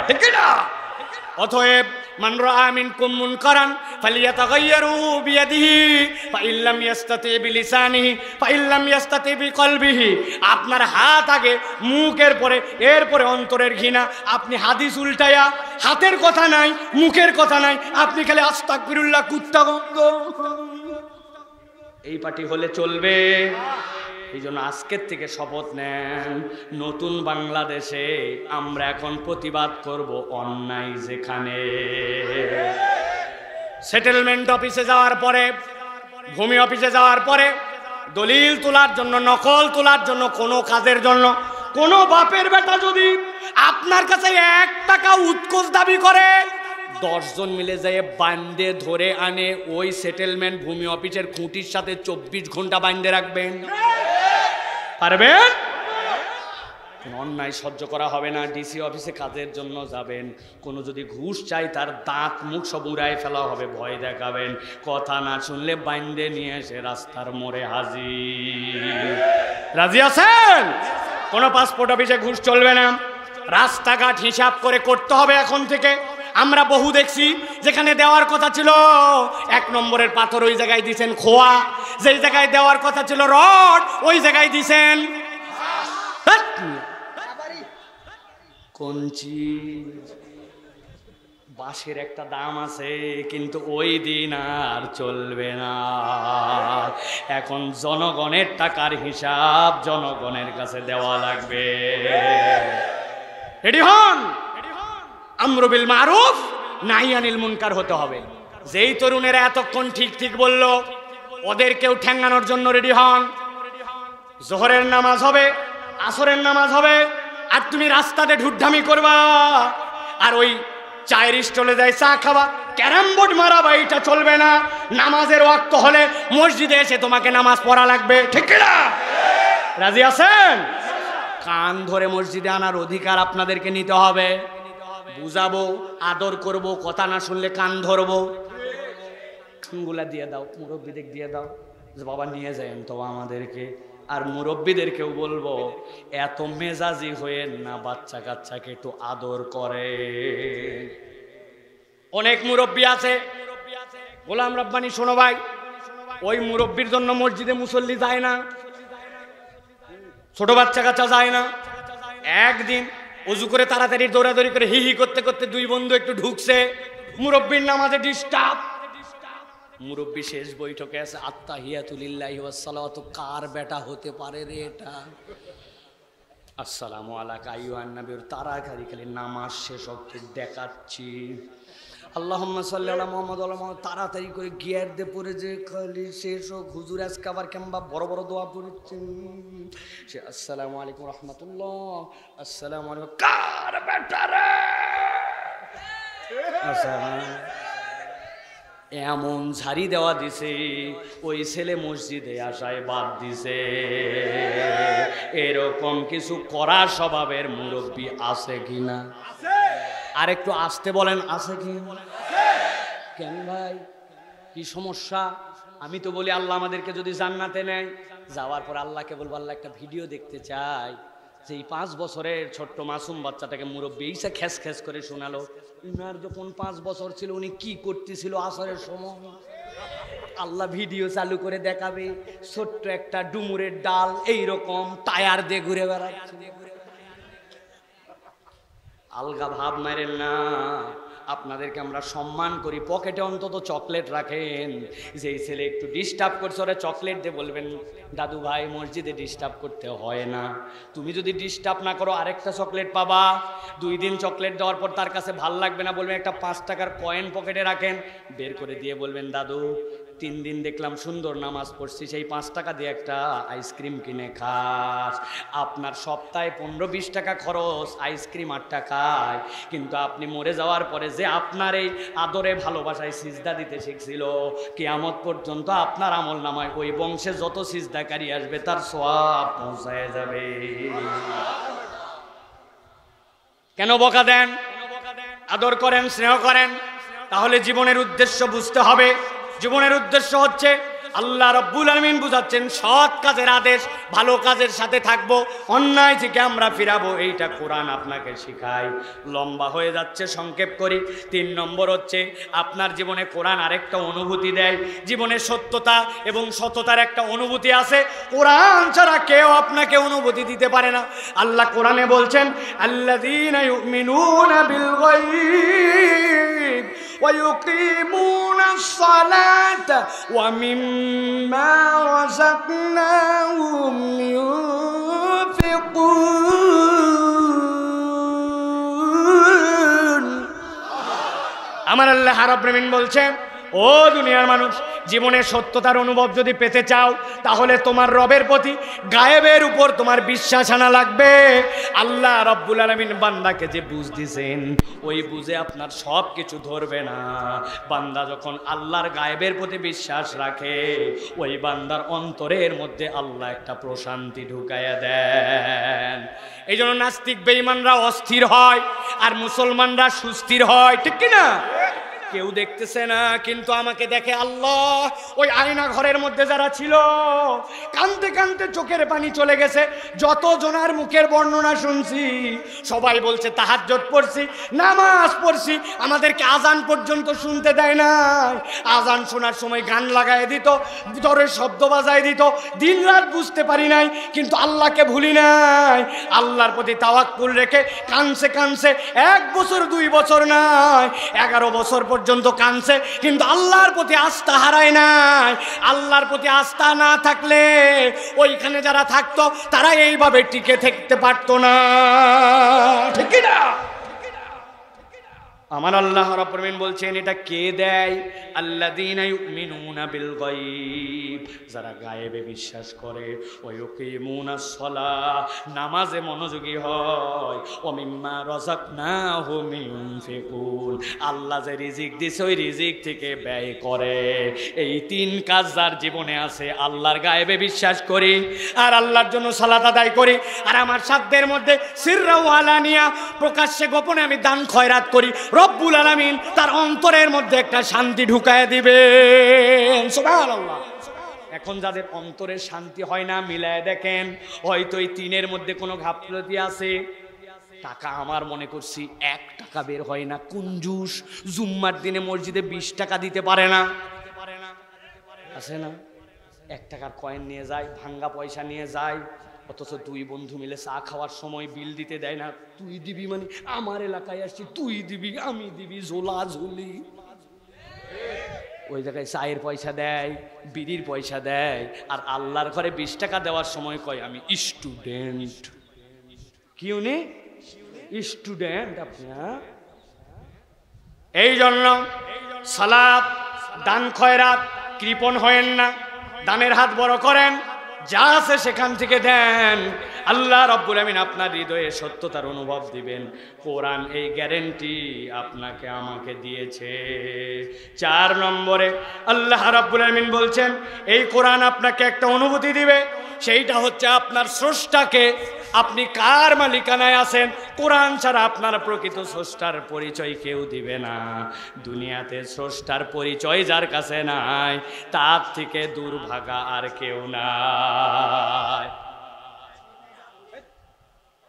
ঠিক না? অতএব মান রাআ মিনকুম মুনকারান ফালিয়াতাগায়্যারু বিয়াদিহি ফাইন লাম ইয়াস্তাতি বিলিসানিহি ফাইন লাম ইয়াস্তাতি বিকলবিহি। আপনার হাত আগে, মুখের পরে, এরপরে অন্তরের ঘৃণা। আপনি হাদিস উল্টায়া, হাতের কথা নাই, মুখের কথা নাই, আপনি খালি আস্তাগফিরুল্লাহ কুত্তা গন্ধ, এই পার্টি হলে চলবে? এই জন্য আজকের থেকে শপথ নেন, নতুন বাংলাদেশে আমরা এখন প্রতিবাদ করব অন্যায় যেখানে। সেটেলমেন্ট অফিসে যাওয়ার পরে, ভূমি অফিসে যাওয়ার পরে দলিল তোলার জন্য, নকল তোলার জন্য, কোনো কাজের জন্য কোনো বাপের বেটা যদি আপনার কাছে 1 টাকা উৎকোচ দাবি করে, 10 জন মিলে যায় বান্ধে ধরে আনে ওই সেটেলমেন্ট ভূমি অফিসের খুঁটির সাথে 24 ঘন্টা বান্ধে রাখবেন, পারবেন? অন্যায় সহ্য করা হবে না। ডিসি অফিসে কাজের জন্য যাবেন, কোনো যদি ঘুষ চাই তার দাঁত মুখ সব উড়ায় ফেলা হবে, ভয় দেখাবেন, কথা না শুনলে বাইন্দে নিয়ে এসে রাস্তার মোড়ে হাজির। রাজি আছেন? কোনো পাসপোর্ট অফিসে ঘুষ চলবে না, রাস্তাঘাট হিসাব করে করতে হবে এখন থেকে। আমরা বহু দেখছি যেখানে দেওয়ার কথা ছিল 1 নম্বরের পাথর ওই জায়গায় দিছেন খোয়া, যেই জায়গায় দেওয়ার কথা ছিল রড ওই জায়গায় দিছেন কঞ্চি। বাঁশের একটা দাম আছে, কিন্তু ওই দিন আর চলবে না। এখন জনগণের টাকার হিসাব জনগণের কাছে দেওয়া লাগবে। রেডি হন, আমরু বিল মারুফ নাহি আনিল মুনকার হতে হবে। যেই তরুণেরা এতক্ষণ ঠিক ঠিক বলল ওদেরকেও ঠ্যাঙ্গানোর জন্য রেডি হন। জোহরের নামাজ হবে, আসরের নামাজ হবে, আর তুমি রাস্তাতে ঢুড্ঢামি করবা, আর ওই চায়ের স্টলে যায় চা খাবা, ক্যারাম বোর্ড মারাবা, এটা চলবে না। নামাজের ওয়াক্ত হলে মসজিদে এসে তোমাকে নামাজ পড়া লাগবে, ঠিক না? রাজি আছেন? কান ধরে মসজিদে আনার অধিকার আপনাদেরকে নিতে হবে। বুঝাবো, আদর করব, কথা না শুনলে কান ধরবো। কানগুলা দিয়ে দাও, মুরব্বীদের দিয়ে দাও যে বাবা নিয়ে যায়েন তো আমাদেরকে। আর মুরব্বীদেরকেও বলবো এত মেজাজি হয়েন না, বাচ্চা কাচ্চাকে একটু আদর করে। অনেক মুরব্বী আছে, গোলাম রব্বানি শোনো ভাই, ওই মুরব্বীর জন্য মসজিদে মুসল্লি যায় না, ছোট বাচ্চা কাচ্চা যায় না। একদিন ওযু করে তাড়াতাড়ি দৌড়াদৌড়ি করে হি হি করতে করতে 2 বন্ধু একটু ঢুকছে, মুরব্বীর নামাজে ডিস্টার্ব। মুরব্বী শেষ বৈঠকে আছে, আত্তাহিয়াতুলিল্লাহি ওয়াস সালাওয়াতু, কার বেটা হতে পারে রে এটা? আসসালামু আলাইকা আইয়ুহান নবী, তাড়াতাড়ি খালি নামাজ শেষ হতে দেখাচ্ছি। আল্লাহুম্মা সাল্লি আলা মুহাম্মদ ওয়া আলা মুহাম্মদ, তাড়াতাড়ি করে গিয়ার দিয়ে পড়ে যে খালি শেষ হোক। হুজুর আজকে আবার কেমবা বড় বড় দোয়া পড়েছেন, সে আসসালামু আলাইকুম রাহমাতুল্লাহ, আসসালামু আলাইকুম, কার বেটা রে? এমন ঝাড়ি দেওয়া দিছে, ওই ছেলে মসজিদে আসায় বাদ দিছে। এরকম কিছু করা স্বভাবের মুরব্বী আছে কিনা? আর একটু আসতে বলেন, আছে কি? কেন ভাই, কি সমস্যা? আমি তো বলি আল্লাহ আমাদেরকে যদি জান্নাতে নেয়, যাওয়ার পর আল্লাহকে বলবো আল্লাহ একটা ভিডিও দেখতে চাই, যে এই 5 বছরের ছোট্ট মাসুম বাচ্চাটাকে মুরব্বী এইসা খ্যাস খ্যাস করে শোনালো, উনার যখন 5 বছর ছিল উনি কি করতেছিল আসরের সময়। আল্লাহ ভিডিও চালু করে দেখাবে, ছোট্ট একটা ডুমুরের ডাল এইরকম টায়ার দিয়ে ঘুরে বেড়াচ্ছে। আলগা ভাব মারেন না, আপনাদেরকে আমরা সম্মান করি, পকেটে অন্তত চকলেট রাখেন। যেই ছেলে একটু ডিস্টার্ব করছে ওরা চকলেট দিয়ে বলবেন দাদু ভাই মসজিদে ডিস্টার্ব করতে হয় না। তুমি যদি ডিস্টার্ব না করো আরেকটা চকলেট পাবা। 2 দিন চকলেট দেওয়ার পর তার কাছে ভাল লাগবে না, বলবেন একটা 5 টাকার কয়েন পকেটে রাখেন, বের করে দিয়ে বলবেন দাদু 3 দিন দেখলাম সুন্দর নামাজ পড়ছি, সেই 5 টাকা দিয়ে একটা আইসক্রিম কিনে খাস। আপনার সপ্তাহে 15-20 টাকা খরচ আইসক্রিম 8 টাকায়, কিন্তু আপনি মরে যাওয়ার পরে যে আপনার এই আদরে ভালোবাসায় সিজদা দিতে শিখছিল, কিয়ামত পর্যন্ত আপনার আমল নামায় ওই বংশে যত সিজদাকারী আসবে তার সওয়াব পৌঁছায় যাবে। কেন বকা দেন? আদর করেন, স্নেহ করেন। তাহলে জীবনের উদ্দেশ্য বুঝতে হবে। জীবনের উদ্দেশ্য হচ্ছে আল্লাহ রাব্বুল আলামিন বুঝাচ্ছেন সৎ কাজের আদেশ, ভালো কাজের সাথে থাকবো, অন্যায় থেকে আমরা ফিরাবো, এইটা কোরআন আপনাকে শেখায়। লম্বা হয়ে যাচ্ছে, সংক্ষেপ করি। 3 নম্বর হচ্ছে আপনার জীবনে কোরআন আরেকটা অনুভূতি দেয়। জীবনে সত্যতা এবং সততার একটা অনুভূতি আছে, কোরআন ছাড়া কেউ আপনাকে অনুভূতি দিতে পারে না। আল্লাহ কোরআনে বলছেন আল্লাযীনা ইউমিনুনা বিল গায়ব ওয়া ইউকিমুনাস সালাতা ওয়া মিম্মা রাযাকনাহুম ইউনফিকুন। আমার আল্লাহ রাব্বুল আলামিন বলছেন, ও দুনিয়ার মানুষ, জীবনে সত্যতার অনুভব যদি পেতে চাও তাহলে তোমার রবের প্রতি গায়েবের উপর তোমার বিশ্বাস আনা লাগবে। আল্লাহ রাব্বুল আলামিন বান্দাকে যে বুঝ দিয়েছেন ওই বুঝে আপনার সব কিছু ধরবে না। বান্দা যখন আল্লাহর গায়েবের প্রতি বিশ্বাস রাখে ওই বান্দার অন্তরের মধ্যে আল্লাহ একটা প্রশান্তি ঢুকাইয়া দেন। এই জন্য নাস্তিক বেঈমানরা অস্থির হয় আর মুসলমানরা সুস্থির হয়, ঠিক কিনা? কেউ দেখতেছে না, কিন্তু আমাকে দেখে আল্লাহ। ওই আয়না ঘরের মধ্যে যারা ছিল কাঁদতে কাঁদতে চোখের পানি চলে গেছে। যত জনার মুখের বর্ণনা শুনছি সবাই বলছে তাহাজ্জুদ পড়ছি, নামাজ পড়ছি, আমাদেরকে আজান পর্যন্ত শুনতে দেয় না। আজান শোনার সময় গান লাগায় দিত, জোরে শব্দ বাজায় দিত, দিন রাত বুঝতে পারি নাই, কিন্তু আল্লাহকে ভুলি নাই। আল্লাহর প্রতি তাওয়াক্কুল রেখে কানছে কানছে, 1 বছর 2 বছর নয়, 11 বছর পর্যন্ত কানছে, কিন্তু আল্লাহর প্রতি আস্থা হারায় নাই। আল্লাহর প্রতি আস্থা না থাকলে ওইখানে যারা থাকতো তারা এইভাবে টিকে থাকতে পারতো না, ঠিক কি না? আমার আল্লাহ রাব্বুল আলামিন বলছেন এটা কে দেয়? আল্লাযীনা ইউমিনুনা বিল গায়ব, যারা গায়েবে বিশ্বাস করে, ওয়া ইউকিমুনাস সালাহ, নামাজে মনোযোগী হয়, ওয়া মিম্মা রাযাকনাহুম ইউনফিকুন, আল্লাহ যে রিজিক দিয়েছে ওই রিজিক থেকে ব্যয় করে। এই 3 কাজ যার জীবনে আছে, আল্লাহর গায়েবে বিশ্বাস করি, আর আল্লাহর জন্য সালাত আদায় করি, আর আমার সাধ্যের মধ্যে সিররা ওয়া আলানিয়া, প্রকাশ্যে গোপনে আমি দান খয়রাত করি, রব্বুল আলামিন তার অন্তরের মধ্যে একটা শান্তি ঢুকায় দিবেন, সুবহানাল্লাহ। এখন যাদের অন্তরে শান্তি হয় না, মিলায় দেখেন, হয়তো এই 3-এর মধ্যে কোনো গাফলতি আছে। টাকা আমার মনে করছি 1 টাকা বের হয় না, কুঞ্জুস, জুম্মার দিনে মসজিদে 20 টাকা দিতে পারে না, আছে না? 1 টাকার কয়েন নিয়ে যায়, ভাঙ্গা পয়সা নিয়ে যায়, অথচ 2 বন্ধু মিলে চা খাওয়ার সময় বিল দিতে দেয় না। তুই দিবি মানে আমার এলাকায় আসছি, তুই দিবি, আমি দিবি, ঝোলা ঝুলি। ওই জায়গায় চায়ের পয়সা দেয়, বিড়ির পয়সা দেয়, আর আল্লাহর ঘরে 20 টাকা দেওয়ার সময় কয় আমি স্টুডেন্ট। কি উনি স্টুডেন্ট? আপনি এই জন্য সালাত, দান খয়রাত, কৃপণ হয়েন না, দানের হাত বড় করেন, যা আছে সেখান থেকে দেন। আল্লাহ রাব্বুল আমিন আপনার হৃদয়ে সত্যতার অনুভব দিবেন। কোরআন এই গ্যারেন্টি আপনাকে আমাকে দিয়েছে। 4 নম্বরে আল্লাহ রাব্বুল আমিন বলছেন এই কোরআন আপনাকে একটা অনুভূতি দিবে, সেইটা হচ্ছে আপনার স্রষ্টাকে, আপনি কার মালিকানায় আছেন। কোরআন ছাড়া আপনার প্রকৃত স্রষ্টার পরিচয় কেউ দিবে না। দুনিয়াতে স্রষ্টার পরিচয় যার কাছে নাই, তার থেকে দুর্ভাগা আর কেউ নাই।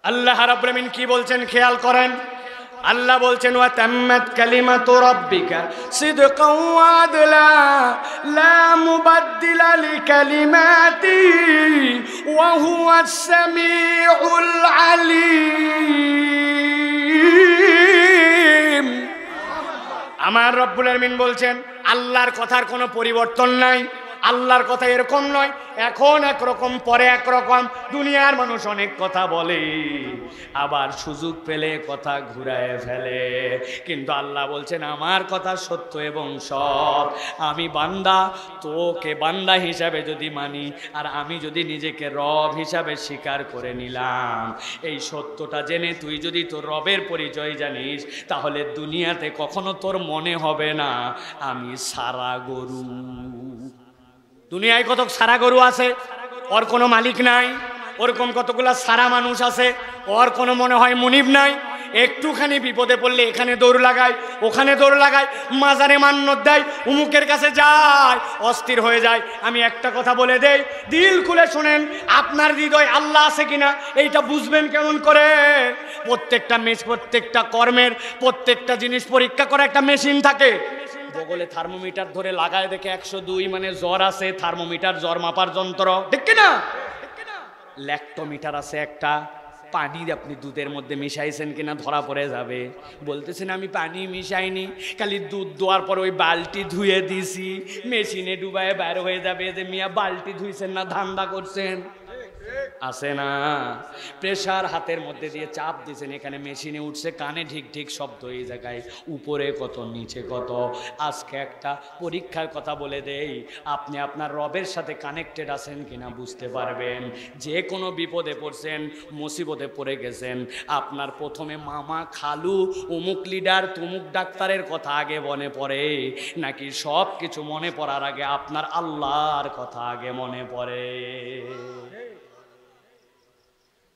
আল্লাহ রাব্বুল আমিন কি বলছেন খেয়াল করেন। আল্লাহ বলছেন ওয়া তাম্মাত কালিমাতু রাব্বিকা সিদকাও ওয়া আদলা লা মুবাদদিলা লিকালিমাতি ওয়া হুয়াস সামিউল আলিম। আমার রব্বুল আমিন বলছেন আল্লাহর কথার কোনো পরিবর্তন নাই। আল্লাহর কথা এরকম নয়, এখন একরকম পরে একরকম। দুনিয়ার মানুষ অনেক কথা বলে, আবার সুযোগ পেলে কথা ঘুরায় ফেলে, কিন্তু আল্লাহ বলছেন আমার কথা সত্য এবং সৎ। আমি বান্দা, তোকে বান্দা হিসাবে যদি মানি, আর আমি যদি নিজেকে রব হিসাবে স্বীকার করে নিলাম, এই সত্যটা জেনে তুই যদি তোর রবের পরিচয় জানিস, তাহলে দুনিয়াতে কখনো তোর মনে হবে না আমি সারা গরু। দুনিয়ায় কত সারা গরু আছে, ওর কোনো মালিক নাই। ওরকম কতগুলা সারা মানুষ আছে, ওর কোনো মনে হয় মুনিব নাই। একটুখানি বিপদে পড়লে এখানে দৌড় লাগায়, ওখানে দৌড় লাগায়, মাজারে মান্নত দেয়, উমুকের কাছে যায়, অস্থির হয়ে যায়। আমি একটা কথা বলে দেই, দিল খুলে শোনেন, আপনার হৃদয় আল্লাহ আছে কিনা এইটা বুঝবেন কেমন করে? প্রত্যেকটা কর্মের প্রত্যেকটা জিনিস পরীক্ষা করা একটা মেশিন থাকে। বগলে থার্মোমিটার ধরে লাগায় দেখে 102 মানে জ্বর আছে, থার্মোমিটার জ্বর মাপার যন্ত্র, ঠিক কিনা? ল্যাক্টোমিটার আছে একটা, পানি আপনি দুধের মধ্যে মিশাইছেন কিনা ধরা পড়ে যাবে। বলতেছেন আমি পানি মিশাইনি, খালি দুধ দোয়ার পর ওই বালতি ধুয়ে দিছি, মেশিনে ডুবায় বাইরে হয়ে যাবে যে মিয়া বালতি ধুইছেন না, ধান্দা করছেন। আছে না? প্রেসার হাতের মধ্যে দিয়ে চাপ দিয়েছেন, এখানে মেশিনে উঠছে, কানে ঠিক ঠিক শব্দ এই জায়গায়, উপরে কত নিচে কত। আজকে একটা পরীক্ষার কথা বলে দেই, আপনি আপনার রবের সাথে কানেক্টেড আছেন কিনা বুঝতে পারবেন। যে কোনো বিপদে পড়ছেন, মুসিবতে পড়ে গেছেন, আপনার প্রথমে মামা, খালু, অমুক লিডার, তুমুক ডাক্তারের কথা আগে মনে পড়ে, নাকি সব কিছু মনে পড়ার আগে আপনার আল্লাহর কথা আগে মনে পড়ে?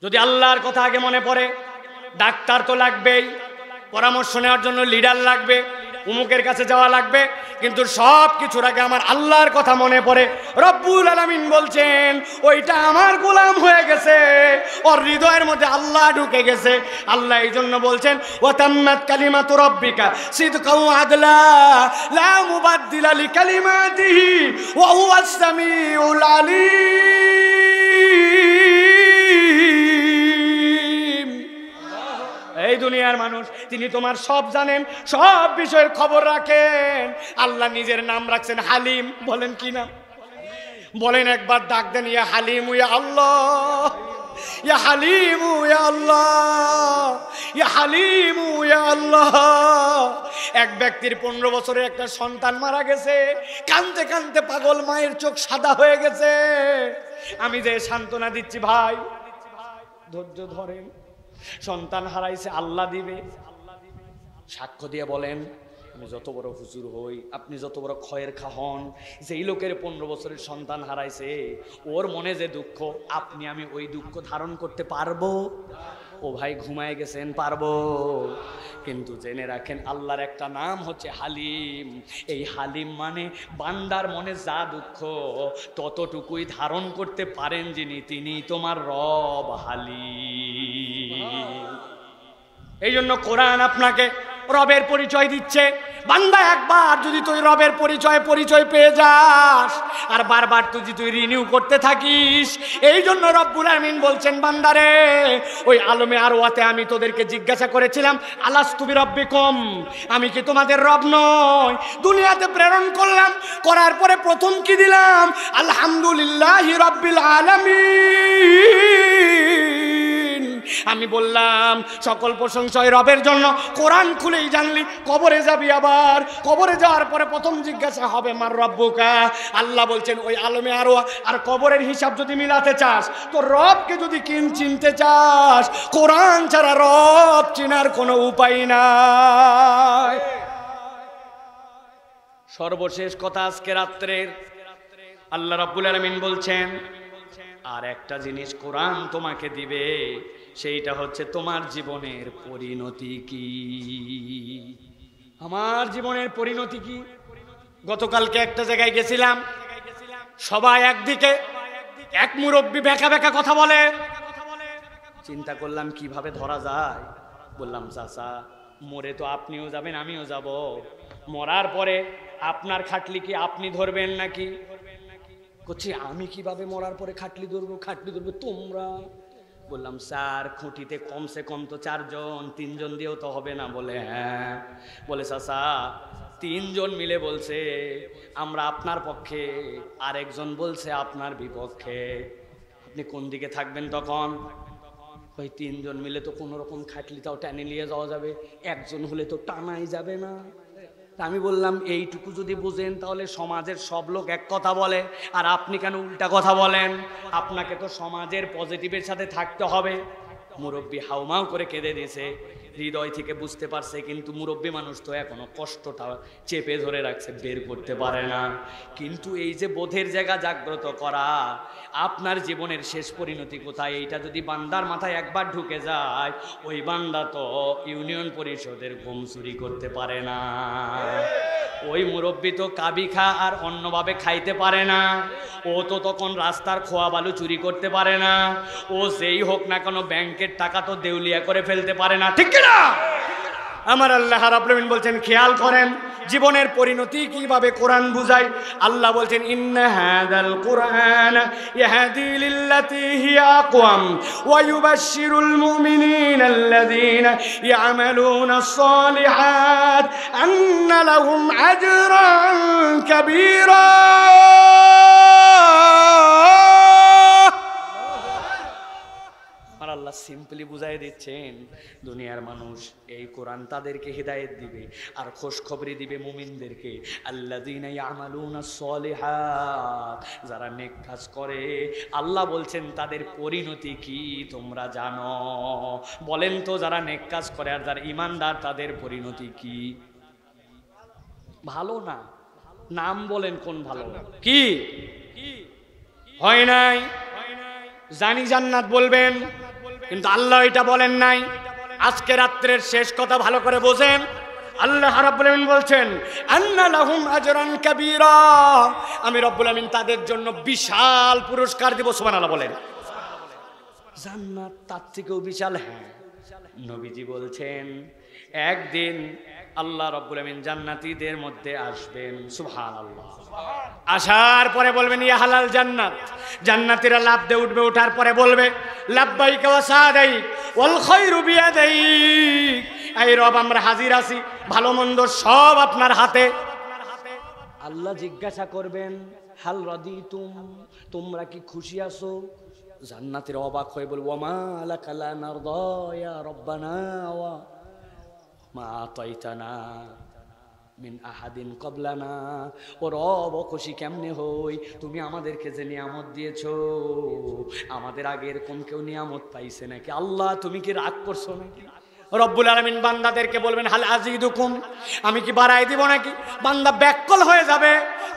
যদি আল্লাহর কথা আগে মনে পড়ে, ডাক্তার তো লাগবেই, পরামর্শ নেওয়ার জন্য লিডার লাগবে, উমুকের কাছে যাওয়া লাগবে, কিন্তু সব কিছুর আগে আমার আল্লাহর কথা মনে পড়ে। রব্বুল আলামিন বলছেন ওইটা আমার গোলাম হয়ে গেছে, ওর হৃদয়ের মধ্যে আল্লাহ ঢুকে গেছে। আল্লাহ এই জন্য বলছেন ওয়াতাম্মাত কালিমাতু রাব্বিকা সিদকাও আদলা লা মুবাদদিলা লিকালিমাতিহি ওয়া হুয়াস সামিউল আলিম। এই দুনিয়ার মানুষ, তিনি তোমার সব জানেন, সব বিষয়ের খবর রাখেন। আল্লাহ নিজের নাম রাখছেন হালিম। বলেন কি নাম? বলেন একবার, ডাক দেন ইয়া হালিম ইয়া আল্লাহ, ইয়া হালিম ইয়া আল্লাহ, ইয়া হালিম ইয়া আল্লাহ। এক ব্যক্তির 15 বছরের একটা সন্তান মারা গেছে, কাঁদতে কাঁদতে পাগল, মায়ের চোখ সাদা হয়ে গেছে। আমি যে সান্ত্বনা দিচ্ছি, ভাই ধৈর্য ধরেন, সন্তান হারাইছে, আল্লাহ দিবে। সাক্ষ্য দিয়ে বলেন, আমি যত বড় হুজুর হই, আপনি যত বড় খয়ের খা হন, যেই লোকের 15 বছরের সন্তান হারাইছে, ওর মনে যে দুঃখ, আপনি আমি ওই দুঃখ ধারণ করতে পারবো? ও ভাই ঘুমায় গেছেন, পারবো? কিন্তু জেনে রাখেন, আল্লাহর একটা নাম হচ্ছে হালিম। এই হালিম মানে বান্দার মনে যা দুঃখ ততটুকুই ধারণ করতে পারেন যিনি, তিনি তোমার রব হালিম। এই জন্য কোরআন আপনাকে রবের পরিচয় দিচ্ছে। বান্দা একবার যদি তুই রবের পরিচয় পেয়ে যাস, আর বারবার তুই রিনিউ করতে থাকিস। এই জন্য রব্বুল আমিন বলছেন, বান্দারে ওই আলমে আরওয়াতে আমি তোদেরকে জিজ্ঞাসা করেছিলাম আলাস্তু বিরাব্বিকুম, আমি কি তোমাদের রব নই? দুনিয়াতে প্রেরণ করলাম, করার পরে প্রথম কি দিলাম? আলহামদুলিল্লাহি রাব্বিল আলামিন। আমি বললাম সকল প্রশংসাই রবের জন্য। কোরআন খুলেই জানলি কবরে যাবি, আবার কবরে যাওয়ার পরে প্রথম জিজ্ঞাসা হবে মার রব্বুকা। আল্লাহ বলছেন ওই আলমে আরওয়া আর কবরের হিসাব যদি মিলাতে চাস, তো রবকে যদি চিনতে চাস, কোরআন ছাড়া রব চিনার কোনো উপায় নাই। সর্বশেষ কথা আজকে রাত্রের, আল্লাহ রাব্বুল আলামিন বলছেন আর একটা জিনিস কোরআন তোমাকে দিবে, সেইটা হচ্ছে তোমার জীবনের পরিণতি কি। আমার জীবনের পরিণতি কি? গতকালকে একটা জায়গায় গেছিলাম, সবাই একদিকে, এক মুরব্বী বেঁকা বেঁকা কথা বলে। চিন্তা করলাম কিভাবে ধরা যায়। বললাম চাচা, মরে তো আপনিও যাবেন, আমিও যাব, মরার পরে আপনার খাটলি কি আপনি ধরবেন নাকি? করছি আমি কিভাবে মরার পরে খাটলি ধরবো? খাটলি ধরবে তোমরা। বললাম স্যার, খুঁটিতে কমসে কম তো 4 জন, 3 জন দিয়েও তো হবে না। বলে হ্যাঁ। বলে চাচা 3 জন মিলে বলছে আমরা আপনার পক্ষে, আরেকজন বলছে আপনার বিপক্ষে, আপনি কোন দিকে থাকবেন তখন? ওই 3 জন মিলে তো কোনো রকম খাটলিটাও টেনে নিয়ে যাওয়া যাবে, একজন হলে তো টানাই যাবে না। আমি বললাম এইটুকু যদি বুঝেন তাহলে সমাজের সব লোক এক কথা বলে, আর আপনি কেন উল্টা কথা বলেন? আপনাকে তো সমাজের পজিটিভের সাথে থাকতে হবে। মুরব্বী হাউমাউ করে কেঁদে দিয়েছে, হৃদয় থেকে বুঝতে পারছে, কিন্তু মুরব্বী মানুষ তো এখনো কষ্টটা চেপে ধরে রাখছে, বের করতে পারে না। কিন্তু এই যে বোধের জায়গা জাগ্রত করা, আপনার জীবনের শেষ পরিণতি কোথায়, এইটা যদি বান্দার মাথায় একবার ঢুকে যায়, ওই বান্দা তো ইউনিয়ন পরিষদের ঘুম চুরি করতে পারে না। ওই মুরব্বী তো কাবি খা আর অন্যভাবে খাইতে পারে না। ও তো তখন রাস্তার খোয়া বালু চুরি করতে পারে না। ও যেই হোক না কেন ব্যাংকের টাকা তো দেউলিয়া করে ফেলতে পারে না, ঠিক না? আমার আল্লাহ রাব্বুল আলামিন বলছেন খেয়াল করেন জীবনের পরিণতি কিভাবে কোরআন বুঝায়। আল্লাহ বলছেন ইন্না হাযাল কুরআন ইয়াহদি লিল্লাতী হিয়া আকওয়াম ওয়া ইউবাশশিরুল মুমিনিনা আল্লাযীনা ইয়ামালুনাস সালিহাত আন্না লাহুম আজরান কাবীরা। আল্লাহ সিম্পলি বুঝাই দিচ্ছেন দুনিয়ার মানুষ এই কোরআন তাদেরকে হিদায়েত দিবে আর খোশখবরি দিবে মুমিনদেরকে, আল্লাযীনা ইয়ামালুনাস সালিহাত, যারা নেক কাজ করে। আল্লাহ বলছেন তাদের পরিণতি কি তোমরা জানো? বলেন তো, যারা নেক কাজ করে আর যারা ঈমানদার তাদের পরিণতি কি? ভালো না। নাম বলেন কোন ভালো? কি হয় নাই? জানি জান্নাত বলবেন, কিন্তু আল্লাহ এটা বলেন নাই। আজকে রাত্রের শেষ কথা ভালো করে বোঝেন। আল্লাহ রাব্বুল আমিন বলছেন আন্না লাহুম আজরান কাবীরা, আমি রব্বুল আমিন তাদের জন্য বিশাল পুরস্কার দেব। সুবহানাল্লাহ বলেন। জান্নাত তার থেকেও বিশাল। হ্যাঁ, নবীজি বলছেন একদিন আল্লাহ রাব্বুল আমিন জান্নাতীদের মধ্যে আসবেন। সুবহানাল্লাহ। আসার পরে বলবেন ইয়া হালাল জান্নাত, জান্নাতীরা লাফ দিয়ে উঠবে, ওঠার পরে বলবে লাব্বাইক ওয়া সাদাইক ওয়াল খায়রু বিয়াদাইক, এই রব আমরা হাজির আছি, ভালো মন্দ সব আপনার হাতে। আল্লাহ জিজ্ঞাসা করবেন হাল রাদিতুম, তোমরা কি খুশি আছো? জান্নাতীরা অবাক হয়ে বলবে ওয়া মা লাকা লা নারদা ইয়া রব্বানা ওয়া মা আতাইতানা মিন আহাদিন কবলানা, ও রব খুশি কেমনে হই, তুমি আমাদেরকে যে নিয়ামত দিয়েছো, আমাদের আগের কোন কেউ নিয়ামত পাইছে নাকি? আল্লাহ তুমি কি রাগ করছো নাকি? রব্বুল আলামিন বান্দাদেরকে বলবেন হাল আজিদুকুম, আমি কি বাড়াই দিব নাকি? বান্দা ব্যাকল হয়ে যাবে,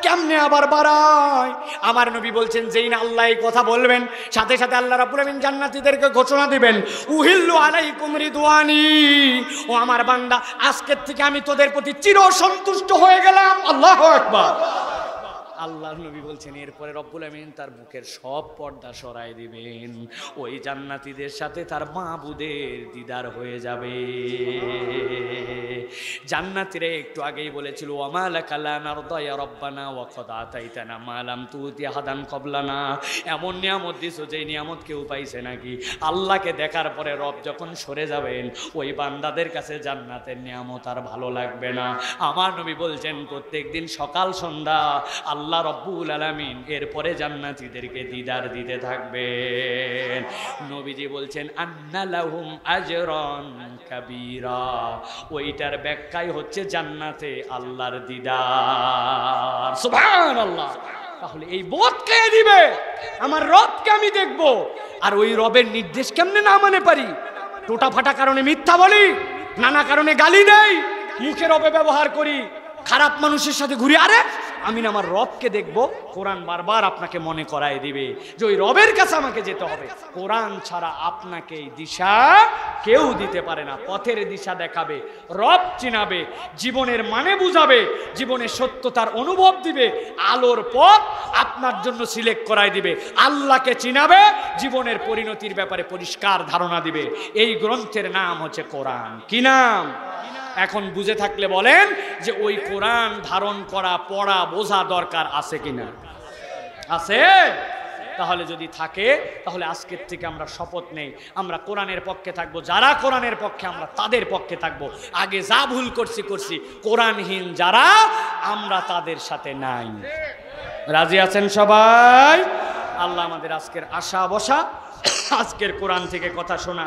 কেমনে আবার বাড়ায়? আমার নবী বলছেন যেই না আল্লাহ এই কথা বলবেন, সাথে সাথে আল্লাহ রাব্বুল আমিন জান্নাতীদেরকে ঘোষণা দিবেন উহিল্লু আলাইকুম রিদওয়ানি, ও আমার বান্দা আজকের থেকে আমি তোদের প্রতি চির সন্তুষ্ট হয়ে গেলাম। আল্লাহু আকবার। আল্লাহর নবী বলছেন এরপরে রব্বুল আমিন তার বুকের সব পর্দা সরাই দিবেন, ওই জান্নাতীদের সাথে তার মাবুদের দিদার হয়ে যাবে। জান্নাতীরা একটু আগেই বলেছিল ওয়া মা লাকা লা নারদা ইয়া রব্বানা ওয়া কদ আতাইতানা মা লাম তুতি আহাদান ক্বাবলানা, এমন নিয়ামত দিছো যে নিয়ামত কেউ পাইছে নাকি? আল্লাহকে দেখার পরে রব যখন সরে যাবেন, ওই বান্দাদের কাছে জান্নাতের নিয়ামত আর ভালো লাগবে না। আমার নবী বলছেন প্রত্যেকদিন সকাল সন্ধ্যা আল্লাহ রব্বুল আলামিন এরপরে জান্নাতীদেরকে দিদার দিতে থাকবেন। নবীজি বলছেন আন্না লাহুম আজরান কাবীরা, ওইটার ব্যাখ্যাই হচ্ছে জান্নাতে আল্লাহর দিদার। সুবহানাল্লাহ। তাহলে এই বোধ কে দিবে? আমার রবকে আমি দেখব, আর ওই রবের নির্দেশ কেমনে না মানে পারি? টোটা ফাটা কারণে মিথ্যা বলি, নানা কারণে গালি দেই, মুখের অপব্যবহার করি, খারাপ মানুষের সাথে ঘুরি। আরে আমি আমার রবকে দেখব। কোরআন বারবার আপনাকে মনে করায় দিবে যে ওই রবের কাছে আমাকে যেতে হবে। কোরআন ছাড়া আপনাকে এই দিশা কেউ দিতে পারে না। পথের দিশা দেখাবে, রব চিনাবে, জীবনের মানে বুঝাবে, জীবনের সত্যতার অনুভব দিবে, আলোর পথ আপনার জন্য সিলেক্ট করায় দিবে, আল্লাহকে চিনাবে, জীবনের পরিণতির ব্যাপারে পরিষ্কার ধারণা দিবে। এই গ্রন্থের নাম হচ্ছে কোরআন। কি নাম? এখন বুঝে থাকলে বলেন যে ওই কোরআন ধারণ করা, পড়া, বোঝা দরকার আছে কিনা? আছে। তাহলে যদি থাকে, তাহলে আজকের থেকে আমরা শপথ নেই আমরা কোরআনের পক্ষে থাকবো। যারা কোরআনের পক্ষে আমরা তাদের পক্ষে থাকবো। আগে যা ভুল করছি, কোরআনহীন যারা আমরা তাদের সাথে নাই। রাজি আছেন সবাই? আল্লাহ আমাদের আজকের আশা বসা, আজকের কোরআন থেকে কথা শোনা,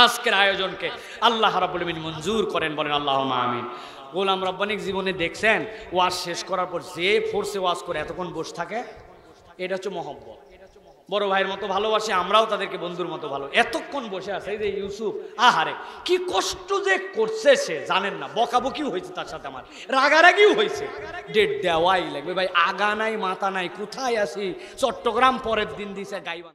আজকের আয়োজনকে আল্লাহ রাব্বুল আমিন মঞ্জুর করেন। বলেন আল্লাহুম্মা আমিন। গোলাম রব্বানিক জীবনে দেখছেন ওয়াজ শেষ করার পর যে ফোর্সে ওয়াজ করে এতক্ষণ বসে থাকে, এটা হচ্ছে মহব্বত। বড় ভাইয়ের মতো ভালোবাসে, আমরাও তাদেরকে বন্ধুর মতো ভালো। এতক্ষণ বসে আছে এই যে ইউসুফ, আহারে কি কষ্ট যে করছে সে জানেন না। বকাবকিও হয়েছে তার সাথে, আমার রাগারাগিও হয়েছে। ডেট দেওয়াই লাগবে ভাই, আগা নাই মাথা নাই, কোথায় আসি। চট্টগ্রাম পরের দিন দিছে গাইবান্ধা।